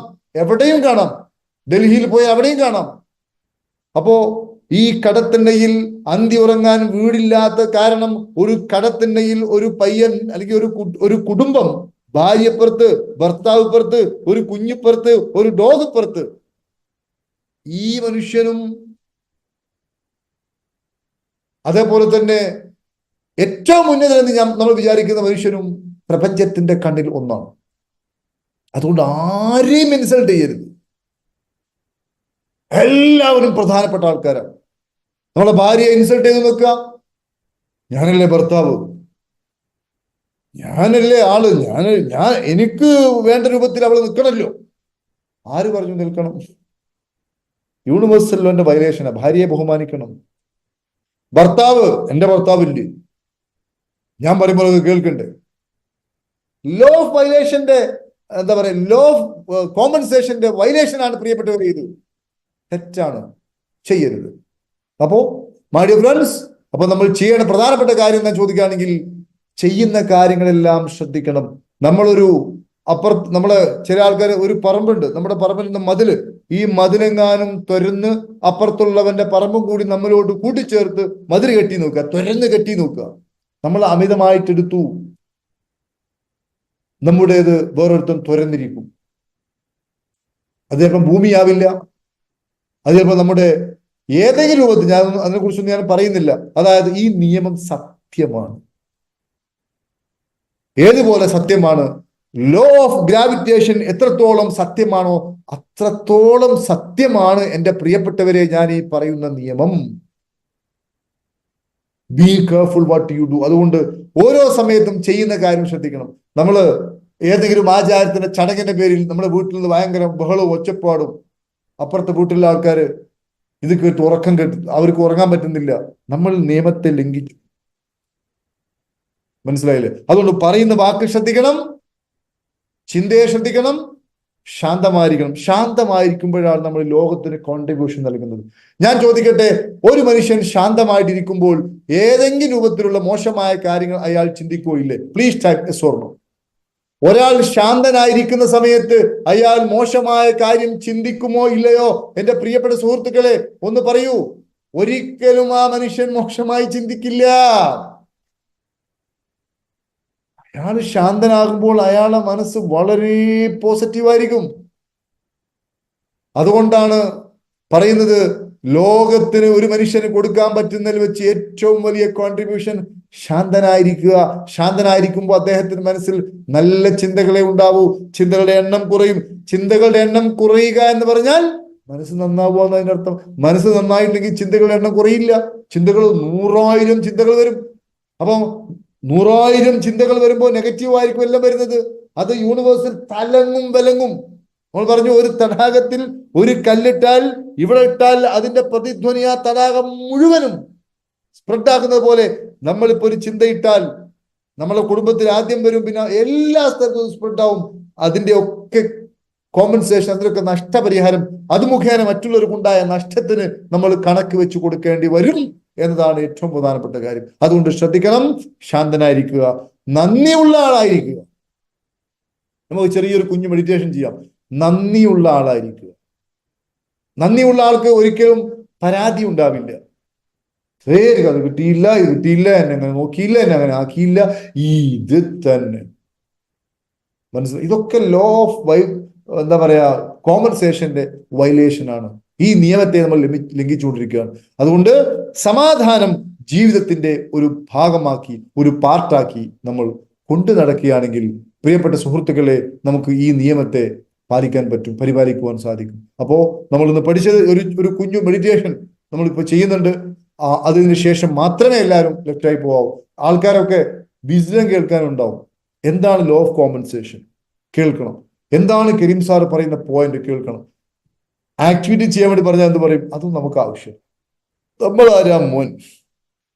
എവിടെയും കാണാം, ഡൽഹിയിൽ പോയി അവിടെയും കാണാം. അപ്പോ ഈ കടത്തിണ്ണയിൽ അന്തി ഉറങ്ങാൻ വീടില്ലാത്ത കാരണം, ഒരു കടത്തിണ്ണയിൽ ഒരു പയ്യൻ അല്ലെങ്കിൽ ഒരു കുടുംബം, ഭാര്യപ്പുറത്ത്, ഭർത്താവുപ്പുറത്ത്, ഒരു കുഞ്ഞിപ്പുറത്ത്, ഒരു ഡോഗ് പുറത്ത്. ഈ മനുഷ്യനും അതേപോലെ തന്നെ ഏറ്റവും ഉന്നതനെന്ന് നമ്മൾ വിചാരിക്കുന്ന മനുഷ്യനും പ്രപഞ്ചത്തിന്റെ കണ്ണിൽ ഒന്നാണ്. അതുകൊണ്ട് ആരെയും ഇൻസൾട്ട് ചെയ്യരുത്. എല്ലാവരും പ്രധാനപ്പെട്ട ആൾക്കാരാണ്. നമ്മളെ ഭാര്യയെ ഇൻസൾട്ട് ചെയ്ത് നോക്കുക, ഞാനല്ലേ ഭർത്താവ്, ഞാനല്ലേ ആള്, ഞാൻ എനിക്ക് വേണ്ട രൂപത്തിൽ അവൾ നിൽക്കണമല്ലോ. ആര് പറഞ്ഞു നിൽക്കണം? യൂണിവേഴ്സൽ ലോന്റെ വയലേഷനാ. ഭാര്യയെ ബഹുമാനിക്കണം. ഭർത്താവ്, എന്റെ ഭർത്താവില്ലേ, ഞാൻ പറയുമ്പോൾ അത് കേൾക്കണ്ടേ? ലോ ഓഫ് വയലേഷന്റെ, എന്താ പറയാ, ലോ ഓഫ് കോമ്പൻസേഷന്റെ വയലേഷനാണ് പ്രിയപ്പെട്ടവർ. ഇത് തെറ്റാണ്, ചെയ്യരുത്. അപ്പോ മൈ ഡിയർ ഫ്രണ്ട്സ്, അപ്പൊ നമ്മൾ ചെയ്യേണ്ട പ്രധാനപ്പെട്ട കാര്യം ഞാൻ ചോദിക്കുകയാണെങ്കിൽ, ചെയ്യുന്ന കാര്യങ്ങളെല്ലാം ശ്രദ്ധിക്കണം. നമ്മളെ ചില ആൾക്കാർ, ഒരു പറമ്പുണ്ട്, നമ്മുടെ പറമ്പിൽ നിന്ന് മതില്, ഈ മതിലെങ്ങാനും തുരന്ന് അപ്പുറത്തുള്ളവന്റെ പറമ്പും കൂടി നമ്മളോട് കൂട്ടിച്ചേർത്ത് മതിൽ കെട്ടി നോക്കുക, തുരന്ന് കെട്ടി നോക്കുക. നമ്മൾ അമിതമായിട്ടെടുത്തു, നമ്മുടേത് വേറൊരുത്തം തുരന്നിരിക്കും. അത് ചിലപ്പം ഭൂമിയാവില്ല, അത് ചിലപ്പോൾ നമ്മുടെ ഏതെങ്കിലും രൂപത്തിൽ, ഞാൻ അതിനെക്കുറിച്ചൊന്നും ഞാൻ പറയുന്നില്ല. അതായത് ഈ നിയമം സത്യമാണ്. ഏതുപോലെ സത്യമാണ്? ലോ ഓഫ് ഗ്രാവിറ്റേഷൻ എത്രത്തോളം സത്യമാണോ അത്രത്തോളം സത്യമാണ് എൻ്റെ പ്രിയപ്പെട്ടവരെ ഞാൻ ഈ പറയുന്ന നിയമം. Be careful what you do. അതുകൊണ്ട് ഓരോ സമയത്തും ചെയ്യുന്ന കാര്യം ശ്രദ്ധിക്കണം. നമ്മൾ ഏതെങ്കിലും ആചാരത്തിന്റെ ചടങ്ങിന്റെ പേരിൽ നമ്മുടെ വീട്ടിൽ നിന്ന് ഭയങ്കര ബഹളവും ഒച്ചപ്പാടും, അപ്പുറത്തെ വീട്ടിലുള്ള ആൾക്കാർ ഇത് കേട്ട് അവർക്ക് ഉറങ്ങാൻ പറ്റുന്നില്ല, നമ്മൾ നിയമത്തെ ലംഘിച്ചു. മനസ്സിലായില്ലേ? അതുകൊണ്ട് പറയുന്ന വാക്ക് ശ്രദ്ധിക്കണം, ചിന്തയെ ശ്രദ്ധിക്കണം, ശാന്തമായിരിക്കണം. ശാന്തമായിരിക്കുമ്പോഴാണ് നമ്മൾ ലോകത്തിന് കോൺട്രിബ്യൂഷൻ നൽകുന്നത്. ഞാൻ ചോദിക്കട്ടെ, ഒരു മനുഷ്യൻ ശാന്തമായിട്ടിരിക്കുമ്പോൾ ഏതെങ്കിലും രൂപത്തിലുള്ള മോശമായ കാര്യങ്ങൾ അയാൾ ചിന്തിക്കുകയോ ഇല്ലേ? Please type yes or no. ഒരാൾ ശാന്തനായിരിക്കുന്ന സമയത്ത് അയാൾ മോശമായ കാര്യം ചിന്തിക്കുമോ ഇല്ലയോ? എന്റെ പ്രിയപ്പെട്ട സുഹൃത്തുക്കളെ, ഒന്ന് പറയൂ. ഒരിക്കലും ആ മനുഷ്യൻ മോശമായി ചിന്തിക്കില്ല. അയാൾ ശാന്തനാകുമ്പോൾ അയാളുടെ മനസ്സ് വളരെ പോസിറ്റീവായിരിക്കും. അതുകൊണ്ടാണ് പറയുന്നത്, ലോകത്തിന് ഒരു മനുഷ്യന് കൊടുക്കാൻ പറ്റുന്നതിൽ വെച്ച് ഏറ്റവും വലിയ കോൺട്രിബ്യൂഷൻ ശാന്തനായിരിക്കുക. ശാന്തനായിരിക്കുമ്പോൾ അദ്ദേഹത്തിന് മനസ്സിൽ നല്ല ചിന്തകളെ ഉണ്ടാവൂ. ചിന്തകളുടെ എണ്ണം കുറയും. ചിന്തകളുടെ എണ്ണം കുറയുക എന്ന് പറഞ്ഞാൽ മനസ്സ് നന്നാവുക എന്നതിന്റെ അർത്ഥം. മനസ്സ് നന്നായില്ലെങ്കിൽ ചിന്തകളുടെ എണ്ണം കുറയില്ല. ചിന്തകൾ 100,000 ചിന്തകൾ വരും. അപ്പം 100,000 ചിന്തകൾ വരുമ്പോൾ നെഗറ്റീവ് ആയിരിക്കും എല്ലാം വരുന്നത്. അത് യൂണിവേഴ്സിൽ തലങ്ങും വിലങ്ങും. നമ്മൾ പറഞ്ഞു, ഒരു തടാകത്തിൽ ഒരു കല്ലിട്ടാൽ, ഇവിടെ ഇട്ടാൽ അതിന്റെ പ്രതിധ്വനി ആ തടാകം മുഴുവനും സ്പ്രെഡ് ആക്കുന്നത് പോലെ, നമ്മളിപ്പോ ഒരു ചിന്തയിട്ടാൽ നമ്മളെ കുടുംബത്തിൽ ആദ്യം വരും, പിന്നെ എല്ലാ സ്ഥലത്തും സ്പ്രെഡ് ആവും. അതിന്റെ ഒക്കെ കോമ്പൻസേഷൻ, അതിലൊക്കെ നഷ്ടപരിഹാരം, അത് മുഖേന മറ്റുള്ളവർക്കുണ്ടായ നഷ്ടത്തിന് നമ്മൾ കണക്ക് വെച്ച് കൊടുക്കേണ്ടി വരും എന്നതാണ് ഏറ്റവും പ്രധാനപ്പെട്ട കാര്യം. അതുകൊണ്ട് ശ്രദ്ധിക്കണം, ശാന്തനായിരിക്കുക, നന്ദിയുള്ള ആളായിരിക്കുക. നമുക്ക് ചെറിയൊരു കുഞ്ഞു മെഡിറ്റേഷൻ ചെയ്യാം. നന്ദിയുള്ള ആളായിരിക്കുക. നന്ദിയുള്ള ആൾക്ക് ഒരിക്കലും പരാതി ഉണ്ടാവില്ല. അത് കിട്ടിയില്ല, ഇത് കിട്ടിയില്ല, എന്നെ അങ്ങനെ നോക്കിയില്ല, എന്നെ അങ്ങനെ ആക്കിയില്ല, ഇത് തന്നെ. മനസ്സിലായി? ഇതൊക്കെ ലോ ഓഫ് എന്താ പറയാ, കോമ്പൻസേഷന്റെ വയലേഷൻ ആണ്. ഈ നിയമത്തെ നമ്മൾ ലംഘിച്ചുകൊണ്ടിരിക്കുകയാണ്. അതുകൊണ്ട് സമാധാനം ജീവിതത്തിന്റെ ഒരു ഭാഗമാക്കി, ഒരു പാർട്ടാക്കി നമ്മൾ കൊണ്ടു നടക്കുകയാണെങ്കിൽ, പ്രിയപ്പെട്ട സുഹൃത്തുക്കളെ, നമുക്ക് ഈ നിയമത്തെ പാലിക്കാൻ പറ്റും, പരിപാലിക്കുവാൻ സാധിക്കും. അപ്പോ നമ്മൾ ഇന്ന് പഠിച്ചത് ഒരു കുഞ്ഞു മെഡിറ്റേഷൻ നമ്മളിപ്പോ ചെയ്യുന്നുണ്ട്. അതിന് ശേഷം മാത്രമേ എല്ലാവരും ലെഫ്റ്റായി പോവാവൂ. ആൾക്കാരൊക്കെ വിസ്ഡം കേൾക്കാനുണ്ടാവും. എന്താണ് ലോ ഓഫ് കോമ്പൻസേഷൻ കേൾക്കണം. എന്താണ് കരീം സാർ പറയുന്ന പോയിന്റ് കേൾക്കണം. ആക്ടിവിറ്റി ചെയ്യാൻ വേണ്ടി പറഞ്ഞാൽ എന്ത് പറയും? അതും നമുക്ക് ആവശ്യം. നമ്മൾ ആരാ മോൻ?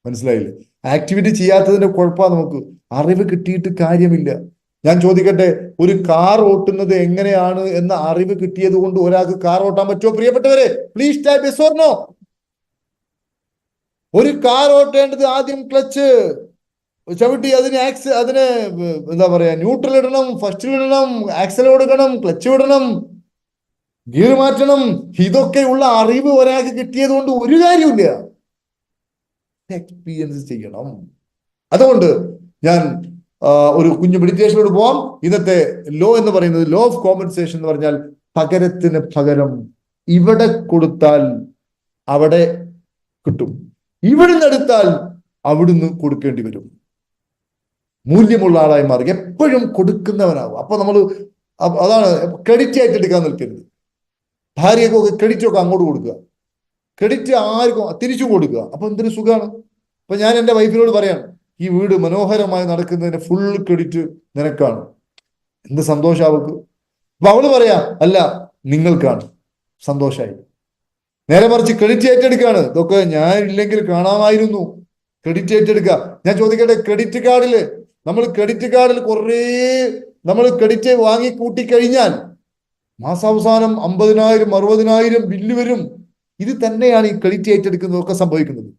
മനസ്സിലായില്ലേ? ആക്ടിവിറ്റി ചെയ്യാത്തതിന്റെ കുഴപ്പമാണ്. നമുക്ക് അറിവ് കിട്ടിയിട്ട് കാര്യമില്ല. ഞാൻ ചോദിക്കട്ടെ, ഒരു കാർ ഓട്ടുന്നത് എങ്ങനെയാണ് എന്ന അറിവ് കിട്ടിയത് കൊണ്ട് ഒരാൾക്ക് കാർ ഓട്ടാൻ പറ്റുമോ? പ്രിയപ്പെട്ടവരെ, please type yes or no. ഒരു കാർ ഓട്ടേണ്ടത് ആദ്യം ക്ലച്ച് ചവിട്ടി അതിന് എന്താ പറയാ, ന്യൂട്രൽ ഇടണം, ഫസ്റ്റിൽ ഇടണം, ആക്സൽ കൊടുക്കണം, ക്ലച്ച് വിടണം, ഗിയർ മാറ്റണം. ഇതൊക്കെയുള്ള അറിവ് ഒരാൾക്ക് കിട്ടിയത് കൊണ്ട് ഒരു കാര്യമില്ല. എക്സ്പീരിയൻസ് ചെയ്യണം. അതുകൊണ്ട് ഞാൻ ഒരു കുഞ്ഞു മെഡിറ്റേഷനോട് പോവാം. ഇന്നത്തെ ലോ എന്ന് പറയുന്നത്, ലോ ഓഫ് കോമ്പൻസേഷൻ എന്ന് പറഞ്ഞാൽ പകരത്തിന് പകരം ഇവിടെ കൊടുത്താൽ അവിടെ കിട്ടും, ഇവിടുന്ന് എടുത്താൽ അവിടുന്ന് കൊടുക്കേണ്ടി വരും. മൂല്യമുള്ള ആളായി മാറുക, എപ്പോഴും കൊടുക്കുന്നവനാവും. അപ്പൊ നമ്മൾ അതാണ് ക്രെഡിറ്റ് ആയിട്ട് എടുക്കാൻ നിൽക്കരുത്. ഭാര്യക്കൊക്കെ ക്രെഡിറ്റ് ഒക്കെ അങ്ങോട്ട് കൊടുക്കുക, ക്രെഡിറ്റ് ആർക്കും തിരിച്ചു കൊടുക്കുക. അപ്പൊ എന്തൊരു സുഖമാണ്. അപ്പൊ ഞാൻ എൻ്റെ വൈഫിനോട് പറയാണ്, ഈ വീട് മനോഹരമായി നടക്കുന്നതിന് ഫുൾ ക്രെഡിറ്റ് നിനക്കാണ്. എന്ത് സന്തോഷം അവൾക്ക്. അപ്പൊ അവള് പറയാ, അല്ല നിങ്ങൾക്കാണ്. സന്തോഷമായി. നേരെ മറിച്ച് ക്രെഡിറ്റ് ഏറ്റെടുക്കാണ്. ഇതൊക്കെ ഞാൻ ഇല്ലെങ്കിൽ കാണാമായിരുന്നു. ക്രെഡിറ്റ് ഏറ്റെടുക്കുക. ഞാൻ ചോദിക്കട്ടെ, ക്രെഡിറ്റ് കാർഡിൽ കുറേ നമ്മൾ ക്രെഡിറ്റ് വാങ്ങി കൂട്ടിക്കഴിഞ്ഞാൽ മാസാവസാനം 50,000 60,000 ബില്ല് വരും. ഇത് തന്നെയാണ് ഈ ക്രെഡിറ്റ് ഏറ്റെടുക്കുന്നതൊക്കെ സംഭവിക്കുന്നത്.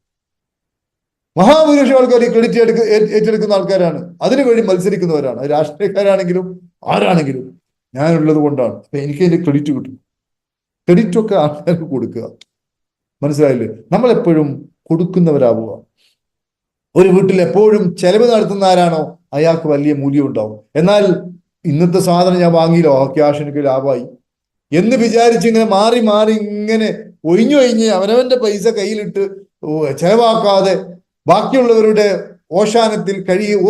മഹാഭൂരിപക്ഷം ആൾക്കാർ ഈ ക്രെഡിറ്റ് ഏറ്റെടുക്കുന്ന ആൾക്കാരാണ്. അതിനുവേണ്ടി മത്സരിക്കുന്നവരാണ്. അത് രാഷ്ട്രീയക്കാരാണെങ്കിലും ആരാണെങ്കിലും. ഞാനുള്ളത് കൊണ്ടാണ്, അപ്പൊ എനിക്ക് അതിന്റെ ക്രെഡിറ്റ് കിട്ടും. ക്രെഡിറ്റ് ഒക്കെ ആൾക്കാർക്ക് കൊടുക്കുക. മനസ്സിലായില്ലേ? നമ്മൾ എപ്പോഴും കൊടുക്കുന്നവരാവുക. ഒരു വീട്ടിൽ എപ്പോഴും ചെലവ് നടത്തുന്ന ആരാണോ അയാൾക്ക് വലിയ മൂല്യം ഉണ്ടാവും. എന്നാൽ ഇന്നത്തെ സാധനം ഞാൻ വാങ്ങിയില്ലോ, ആ ക്യാഷ് എനിക്ക് ലാഭമായി എന്ന് വിചാരിച്ച് ഇങ്ങനെ മാറി മാറി ഇങ്ങനെ ഒഴിഞ്ഞ് അവനവന്റെ പൈസ കയ്യിലിട്ട് ചെലവാക്കാതെ ബാക്കിയുള്ളവരുടെ ഓശാനത്തിൽ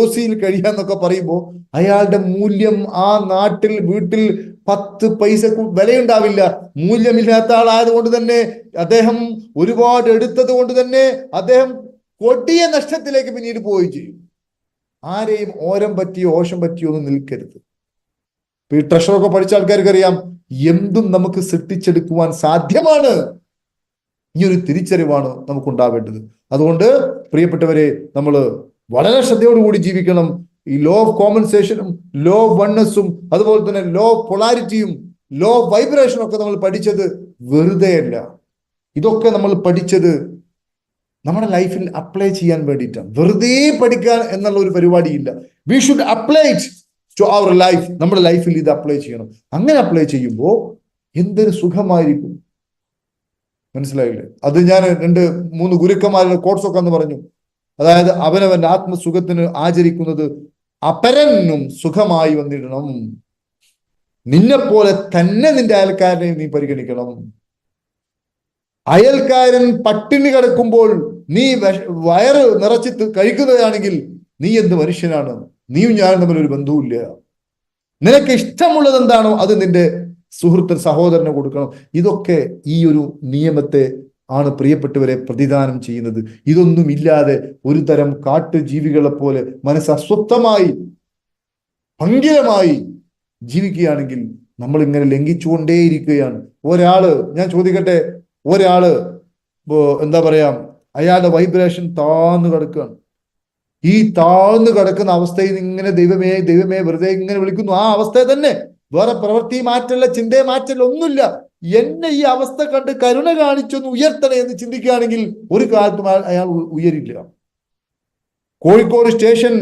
ഓസിയിൽ കഴിയാന്നൊക്കെ പറയുമ്പോൾ അയാളുടെ മൂല്യം ആ നാട്ടിൽ വീട്ടിൽ 10 പൈസ വിലയുണ്ടാവില്ല. മൂല്യമില്ലാത്ത ആളായതുകൊണ്ട് തന്നെ, അദ്ദേഹം ഒരുപാട് എടുത്തത് കൊണ്ട് തന്നെ അദ്ദേഹം കൊടിയ നഷ്ടത്തിലേക്ക് പിന്നീട് പോവുകയും ചെയ്യും. ആരെയും ഓരം പറ്റിയോ ഓശം പറ്റിയോ ഒന്നും നിൽക്കരുത്. ഈ ട്രഷറൊക്കെ പഠിച്ച ആൾക്കാർക്ക് അറിയാം, എന്തും നമുക്ക് സൃഷ്ടിച്ചെടുക്കുവാൻ സാധ്യമാണ്. ഈ ഒരു തിരിച്ചറിവാണ് നമുക്കുണ്ടാവേണ്ടത്. അതുകൊണ്ട് പ്രിയപ്പെട്ടവരെ, നമ്മൾ വളരെ ശ്രദ്ധയോടുകൂടി ജീവിക്കണം. ഈ ലോ ഓഫ് കോമ്പൻസേഷനും ലോ ഓഫ് വണ്ണസും അതുപോലെ തന്നെ ലോ ഓഫ് പൊളാരിറ്റിയും ലോ ഓഫ് വൈബ്രേഷനും ഒക്കെ നമ്മൾ പഠിച്ചത് വെറുതെയല്ല. ഇതൊക്കെ നമ്മൾ പഠിച്ചത് നമ്മുടെ ലൈഫിൽ അപ്ലൈ ചെയ്യാൻ വേണ്ടിയിട്ടാണ്. വെറുതെ പഠിക്കാൻ എന്നുള്ള ഒരു പരിപാടിയില്ല. We should apply it to our life. നമ്മുടെ ലൈഫിൽ ഇത് അപ്ലൈ ചെയ്യണം. അങ്ങനെ അപ്ലൈ ചെയ്യുമ്പോൾ എന്തൊരു സുഖമായിരിക്കും. മനസ്സിലായില്ലേ? അത് ഞാൻ 2-3 ഗുരുക്കന്മാരുടെ കോട്സ് ഒക്കെ എന്ന് പറഞ്ഞു. അതായത് അവനവന്റെ ആത്മസുഖത്തിന് ആചരിക്കുന്നത് അപരനും സുഖമായി വന്നിടണം. നിന്നെപ്പോലെ തന്നെ നിന്റെ അയൽക്കാരനെ നീ പരിഗണിക്കണം. അയൽക്കാരൻ പട്ടിണി കിടക്കുമ്പോൾ നീ വയറ് നിറച്ച് കഴിക്കുന്നതാണെങ്കിൽ നീ എന്ത് മനുഷ്യനാണ്? നീയും ഞാനും തമ്മിൽ ഒരു ബന്ധവുമില്ല. നിനക്ക് ഇഷ്ടമുള്ളത് എന്താണോ അത് നിന്റെ സുഹൃത്തിന് സഹോദരന് കൊടുക്കണം. ഇതൊക്കെ ഈ ഒരു നിയമത്തെ ആണ് പ്രിയപ്പെട്ടവരെ പ്രതിദാനം ചെയ്യുന്നത്. ഇതൊന്നുമില്ലാതെ ഒരു തരം കാട്ടുജീവികളെ പോലെ മനസ്സ് അസ്വസ്ഥമായി ഭംഗിരമായി ജീവിക്കുകയാണെങ്കിൽ നമ്മൾ ഇങ്ങനെ ലംഘിച്ചുകൊണ്ടേയിരിക്കുകയാണ്. ഞാൻ ചോദിക്കട്ടെ, എന്താ പറയാ, അയാളുടെ വൈബ്രേഷൻ താഴ്ന്നു കിടക്കുകയാണ്. ഈ താഴ്ന്നു കിടക്കുന്ന അവസ്ഥയിൽ ഇങ്ങനെ ദൈവമേ ദൈവമേ വെറുതെ ഇങ്ങനെ വിളിക്കുന്നു. ആ അവസ്ഥയെ തന്നെ, വേറെ പ്രവൃത്തി മാറ്റല്ല, ചിന്തയെ മാറ്റല്ല, ഒന്നുമില്ല. എന്നെ ഈ അവസ്ഥ കണ്ട് കരുണ കാണിച്ചൊന്ന് ഉയർത്തണേ എന്ന് ചിന്തിക്കുകയാണെങ്കിൽ ഒരു കാലത്തും അയാൾ ഉയരില്ല. കോഴിക്കോട് സ്റ്റേഷൻ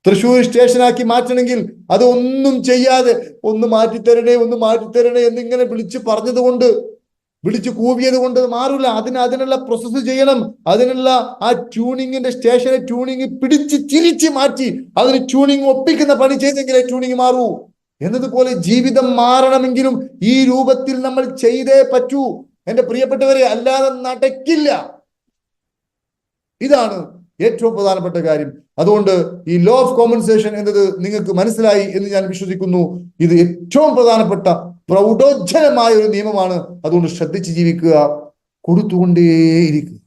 തൃശ്ശൂർ സ്റ്റേഷനാക്കി മാറ്റണമെങ്കിൽ അതൊന്നും ചെയ്യാതെ ഒന്ന് മാറ്റിത്തരണേ എന്നിങ്ങനെ വിളിച്ച് പറഞ്ഞതുകൊണ്ട്, വിളിച്ചു കൂവിയത് കൊണ്ട് മാറില്ല. അതിനുള്ള പ്രോസസ്സ് ചെയ്യണം. അതിനുള്ള ആ ട്യൂണിങ്ങിന്റെ സ്റ്റേഷനെ ട്യൂണിങ് പിടിച്ച് തിരിച്ച് മാറ്റി അതിന് ട്യൂണിങ് ഒപ്പിക്കുന്ന പണി ചെയ്തെങ്കിലേ ട്യൂണിങ് മാറൂ. എന്നതുപോലെ ജീവിതം മാറണമെങ്കിലും ഈ രൂപത്തിൽ നമ്മൾ ചെയ്തേ പറ്റൂ എന്റെ പ്രിയപ്പെട്ടവരെ, അല്ലാതെ നടക്കില്ല. ഇതാണ് ഏറ്റവും പ്രധാനപ്പെട്ട കാര്യം. അതുകൊണ്ട് ഈ ലോ ഓഫ് കോമ്പൻസേഷൻ എന്നത് നിങ്ങൾക്ക് മനസ്സിലായി എന്ന് ഞാൻ വിശ്വസിക്കുന്നു. ഇത് ഏറ്റവും പ്രധാനപ്പെട്ട പ്രൗഢോജ്ജലമായ ഒരു നിയമമാണ്. അതുകൊണ്ട് ശ്രദ്ധിച്ച് ജീവിക്കുക. കൊടുത്തുകൊണ്ടേയിരിക്കുക.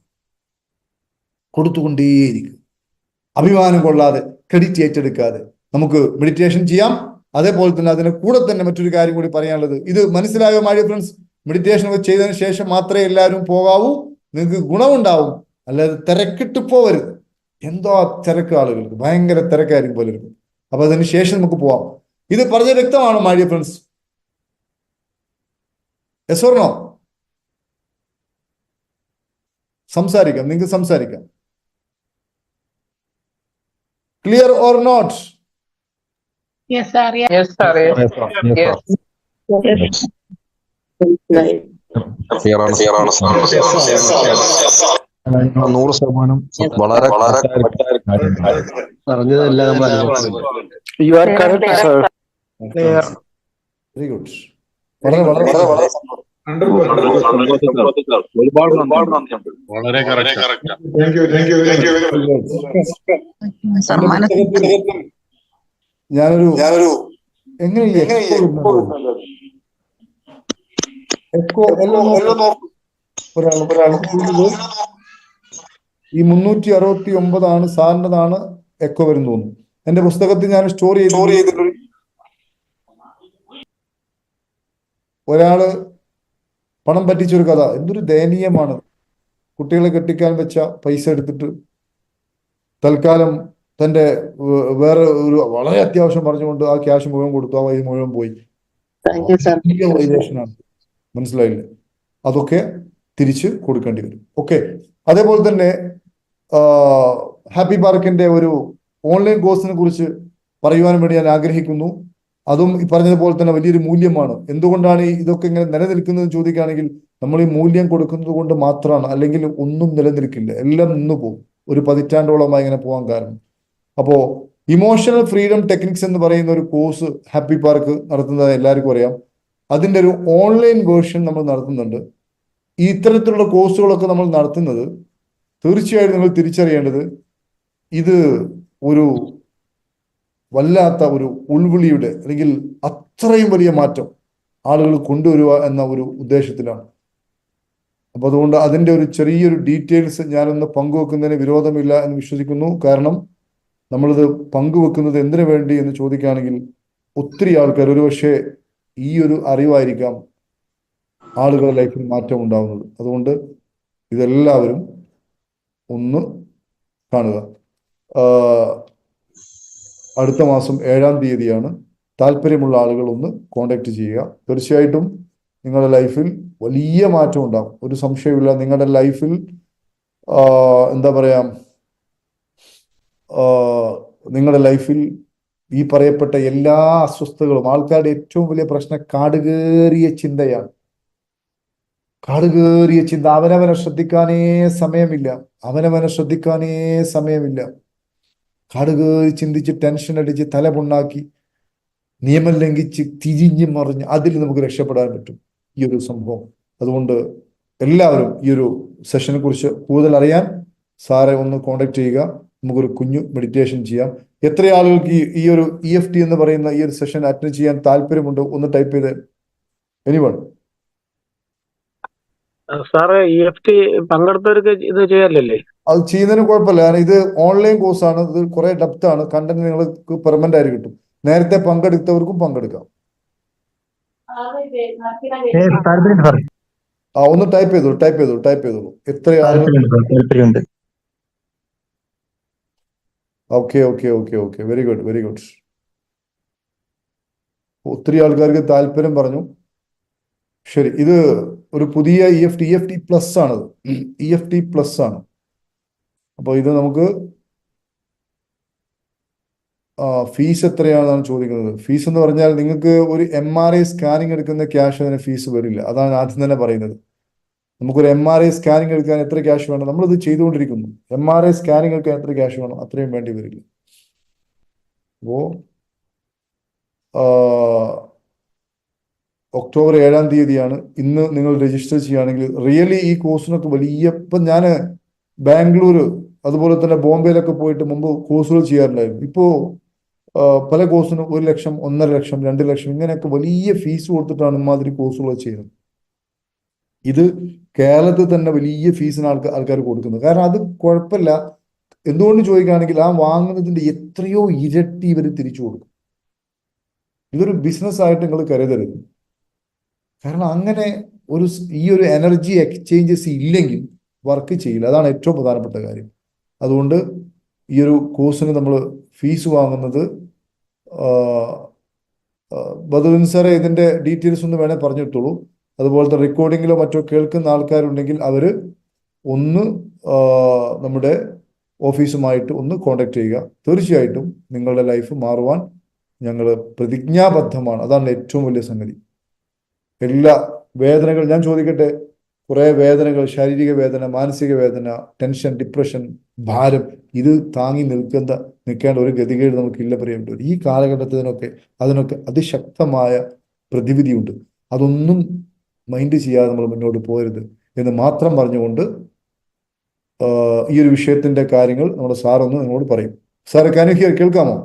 അഭിമാനം കൊള്ളാതെ, ക്രെഡിറ്റ് ഏറ്റെടുക്കാതെ നമുക്ക് മെഡിറ്റേഷൻ ചെയ്യാം. അതേപോലെ തന്നെ അതിന് കൂടെ തന്നെ മറ്റൊരു കാര്യം കൂടി പറയാനുള്ളത്, ഇത് മനസ്സിലായോ മൈ ഡിയർ ഫ്രണ്ട്സ്? മെഡിറ്റേഷൻ ഒക്കെ ചെയ്തതിനു ശേഷം മാത്രമേ എല്ലാവരും പോകാവൂ. നിങ്ങൾക്ക് ഗുണമുണ്ടാവും. അല്ലാതെ തിരക്കിട്ട് പോവരുത്. എന്തോ തിരക്ക്, ആളുകൾക്ക് ഭയങ്കര തിരക്കായിരിക്കും പലർക്കും. അപ്പൊ അതിന് ശേഷം നമുക്ക് പോവാം. ഇത് പറഞ്ഞ വ്യക്തമാണോ my dear friends? Yes or no? സംസാരിക്കാം, നിങ്ങൾക്ക് സംസാരിക്കാം. Clear or not? Yes, sir. Yes, sir. Yes, yes. Yes. 100% വളരെ പറഞ്ഞതെല്ലാം നമ്മൾ അനുഭവിച്ചു. You are correct, sir. Clear. Very good. വളരെ ഞാനൊരു എങ്ങനെ എക്കോ ഒരാൾ ഈ 369 സാറിൻ്റെതാണ് എക്കോ വരുന്നു തോന്നുന്നു. എന്റെ പുസ്തകത്തിൽ ഞാൻ സ്റ്റോർ ചെയ്തിട്ടുണ്ട്. ഒരാള് പണം പറ്റിച്ചൊരു കഥ. എന്തൊരു ദയനീയമാണ്. കുട്ടികളെ കെട്ടിക്കാൻ വെച്ച പൈസ എടുത്തിട്ട് തൽക്കാലം തന്റെ വേറെ ഒരു വളരെ അത്യാവശ്യം പറഞ്ഞുകൊണ്ട് ആ ക്യാഷ് മുഴുവൻ കൊടുത്തു. ആ വഴി മുഴുവൻ പോയി. വൈലേഷനാണ്. മനസ്സിലായില്ലേ? അതൊക്കെ തിരിച്ച് കൊടുക്കേണ്ടി വരും. ഓക്കെ. അതേപോലെ തന്നെ ഹാപ്പി പാർക്കിന്റെ ഒരു ഓൺലൈൻ കോഴ്സിനെ കുറിച്ച് പറയുവാനും വേണ്ടി ഞാൻ ആഗ്രഹിക്കുന്നു. അതും ഈ പറഞ്ഞതുപോലെ തന്നെ വലിയൊരു മൂല്യമാണ്. എന്തുകൊണ്ടാണ് ഇതൊക്കെ ഇങ്ങനെ നിലനിൽക്കുന്നത് ചോദിക്കുകയാണെങ്കിൽ, നമ്മൾ ഈ മൂല്യം കൊടുക്കുന്നത് കൊണ്ട് മാത്രമാണ്. അല്ലെങ്കിൽ ഒന്നും നിലനിൽക്കില്ല, എല്ലാം നിന്നു പോകും. ഒരു പതിറ്റാണ്ടോളമായി ഇങ്ങനെ പോകാൻ കാരണം. അപ്പോ ഇമോഷണൽ ഫ്രീഡം ടെക്നിക്സ് എന്ന് പറയുന്ന ഒരു കോഴ്സ് ഹാപ്പി പാർക്ക് നടത്തുന്നത് എല്ലാവർക്കും അറിയാം. അതിൻ്റെ ഒരു ഓൺലൈൻ വേർഷൻ നമ്മൾ നടത്തുന്നുണ്ട്. ഈ ഇത്തരത്തിലുള്ള കോഴ്സുകളൊക്കെ നമ്മൾ നടത്തുന്നത് തീർച്ചയായിട്ടും നിങ്ങൾ തിരിച്ചറിയേണ്ടത്, ഇത് ഒരു വല്ലാത്ത ഒരു ഉൾവിളിയുടെ അല്ലെങ്കിൽ അത്രയും വലിയ മാറ്റം ആളുകൾ കൊണ്ടുവരിക എന്ന ഒരു ഉദ്ദേശത്തിലാണ്. അപ്പൊ അതുകൊണ്ട് അതിൻ്റെ ഒരു ചെറിയൊരു ഡീറ്റെയിൽസ് ഞാനൊന്ന് പങ്കുവെക്കുന്നതിന് വിരോധമില്ല എന്ന് വിശ്വസിക്കുന്നു. കാരണം നമ്മളിത് പങ്കുവെക്കുന്നത് എന്തിനു വേണ്ടി എന്ന് ചോദിക്കുകയാണെങ്കിൽ, ഒത്തിരി ആൾക്കാർ ഒരുപക്ഷെ ഈ ഒരു അറിവായിരിക്കാം ആളുകളുടെ ലൈഫിൽ മാറ്റം ഉണ്ടാവുന്നത്. അതുകൊണ്ട് ഇതെല്ലാവരും ഒന്ന് കാണുക. അടുത്ത മാസം 7-ാം തീയതിയാണ്. താല്പര്യമുള്ള ആളുകൾ ഒന്ന് കോണ്ടാക്ട് ചെയ്യുക. തീർച്ചയായിട്ടും നിങ്ങളുടെ ലൈഫിൽ വലിയ മാറ്റം ഉണ്ടാകും, ഒരു സംശയമില്ല. നിങ്ങളുടെ ലൈഫിൽ എന്താ പറയാ, നിങ്ങളുടെ ലൈഫിൽ ഈ പറയപ്പെട്ട എല്ലാ അസ്വസ്ഥതകളും, ആൾക്കാരുടെ ഏറ്റവും വലിയ പ്രശ്നം കാടുകേറിയ ചിന്തയാണ്. കാടുകേറിയ ചിന്ത. അവനവനെ ശ്രദ്ധിക്കാനേ സമയമില്ല. കാടുകേറി ചിന്തിച്ച് ടെൻഷൻ അടിച്ച് തലപുണ്ണാക്കി നിയമം ലംഘിച്ച് തിരിഞ്ഞു മറിഞ്ഞ് അതിൽ നമുക്ക് രക്ഷപ്പെടാൻ പറ്റും ഈ ഒരു സംഭവം. അതുകൊണ്ട് എല്ലാവരും ഈ ഒരു സെഷനെ കുറിച്ച് കൂടുതൽ അറിയാൻ സാറെ ഒന്ന് കോണ്ടാക്ട് ചെയ്യുക. നമുക്കൊരു കുഞ്ഞു മെഡിറ്റേഷൻ ചെയ്യാം. എത്ര ആളുകൾക്ക് ഈ ഒരു EFT എന്ന് പറയുന്ന ഈ ഒരു സെഷൻ അറ്റൻഡ് ചെയ്യാൻ താല്പര്യമുണ്ട്? ഒന്ന് ടൈപ്പ് ചെയ്ത്. എനിവൺ? സാറ് EFT പങ്കെടുത്തവർക്ക് ഇത് ചെയ്യാറില്ലല്ലേ? അത് ചെയ്യുന്നതിന് കുഴപ്പമില്ല. കാരണം ഇത് ഓൺലൈൻ കോഴ്സാണ്. ഇത് കുറെ ഡെപ്ത് ആണ്. കണ്ടന്റ് നിങ്ങൾക്ക് പെർമനന്റ് ആയിട്ട് കിട്ടും. നേരത്തെ പങ്കെടുത്തവർക്കും പങ്കെടുക്കാം. ഒന്ന് ടൈപ്പ് ചെയ്തോളൂ. എത്ര ആളുകൾ? ഓക്കെ. Very good. ഒത്തിരി ആൾക്കാർക്ക് താല്പര്യം പറഞ്ഞു. ശരി, ഇത് ഒരു പുതിയ EFT പ്ലസ് ആണത്. EFT പ്ലസ് ആണ്. അപ്പോൾ ഇത് നമുക്ക് ഫീസ് എത്രയാണെന്നാണ് ചോദിക്കുന്നത്. ഫീസ് എന്ന് പറഞ്ഞാൽ നിങ്ങൾക്ക് ഒരു MRI സ്കാനിങ് എടുക്കുന്ന ക്യാഷ് അതിന് ഫീസ് വരില്ല. അതാണ് ആദ്യം തന്നെ പറയുന്നത്. നമുക്കൊരു MRI സ്കാനിങ് എടുക്കാൻ എത്ര ക്യാഷ് വേണം, നമ്മളിത് ചെയ്തുകൊണ്ടിരിക്കുന്നു. MRI സ്കാനിങ് എടുക്കാൻ എത്ര ക്യാഷ് വേണം, അത്രയും വേണ്ടി വരില്ല. അപ്പോൾ ഒക്ടോബർ 7-ാം തീയതിയാണ്. ഇന്ന് നിങ്ങൾ രജിസ്റ്റർ ചെയ്യുകയാണെങ്കിൽ റിയലി ഈ കോഴ്സിനൊക്കെ വലിയ, ഇപ്പം ഞാൻ ബാംഗ്ലൂർ അതുപോലെ തന്നെ ബോംബെയിലൊക്കെ പോയിട്ട് മുമ്പ് കോഴ്സുകൾ ചെയ്യാറുണ്ടായിരുന്നു. ഇപ്പോൾ പല കോഴ്സിനും 1 ലക്ഷം, 1.5 ലക്ഷം, 2 ലക്ഷം ഇങ്ങനെയൊക്കെ വലിയ ഫീസ് കൊടുത്തിട്ടാണ് ഇമാതിരി കോഴ്സുകൾ ചെയ്യുന്നത്. ഇത് കേരളത്തിൽ തന്നെ വലിയ ഫീസിന് ആൾക്കാർ കൊടുക്കുന്നത്. കാരണം അത് കുഴപ്പമില്ല. എന്തുകൊണ്ട് ചോദിക്കുകയാണെങ്കിൽ ആ വാങ്ങുന്നതിന്റെ എത്രയോ ഇരട്ടി ഇവർ തിരിച്ചു കൊടുക്കും. ഇതൊരു ബിസിനസ് ആയിട്ട് നിങ്ങൾ കരുതരുത്. കാരണം അങ്ങനെ ഈ ഒരു എനർജി എക്സ്ചേഞ്ചസ് ഇല്ലെങ്കിൽ വർക്ക് ചെയ്യില്ല. അതാണ് ഏറ്റവും പ്രധാനപ്പെട്ട കാര്യം. അതുകൊണ്ട് ഈ ഒരു കോഴ്സിന് നമ്മൾ ഫീസ് വാങ്ങുന്നത്, ബദറുദ്ദീൻ സാറെ ഇതിന്റെ ഡീറ്റെയിൽസ് ഒന്ന് വേണേൽ പറഞ്ഞിട്ടുള്ളൂ. അതുപോലത്തെ റെക്കോർഡിങ്ങിലോ മറ്റോ കേൾക്കുന്ന ആൾക്കാരുണ്ടെങ്കിൽ അവർ ഒന്ന് നമ്മുടെ ഓഫീസുമായിട്ട് ഒന്ന് കോണ്ടാക്ട് ചെയ്യുക. തീർച്ചയായിട്ടും നിങ്ങളുടെ ലൈഫ് മാറുവാൻ ഞങ്ങൾ പ്രതിജ്ഞാബദ്ധമാണ്. അതാണ് ഏറ്റവും വലിയ സംഗതി. എല്ലാ വേദനകൾ ഞാൻ ചോദിക്കട്ടെ, കുറേ വേദനകൾ, ശാരീരിക വേദന, മാനസിക വേദന, ടെൻഷൻ, ഡിപ്രഷൻ, ഭാരം, ഇത് താങ്ങി നിൽക്കേണ്ട ഒരു ഗതികേട് നമുക്കില്ല പ്രിയപ്പെട്ടവർ. ഈ കാലഘട്ടത്തിനൊക്കെ അതിനൊക്കെ അതിശക്തമായ പ്രതിവിധിയുണ്ട്. അതൊന്നും മൈൻഡ് ചെയ്യാതെ നമ്മൾ മുന്നോട്ട് പോകരുത് എന്ന് മാത്രം പറഞ്ഞുകൊണ്ട് ഈ ഒരു വിഷയത്തിന്റെ കാര്യങ്ങൾ നമ്മുടെ സാറൊന്ന് നിങ്ങളോട് പറയും. സാറ് ക്യാൻ യു ഹിയർ, കേൾക്കാമോ?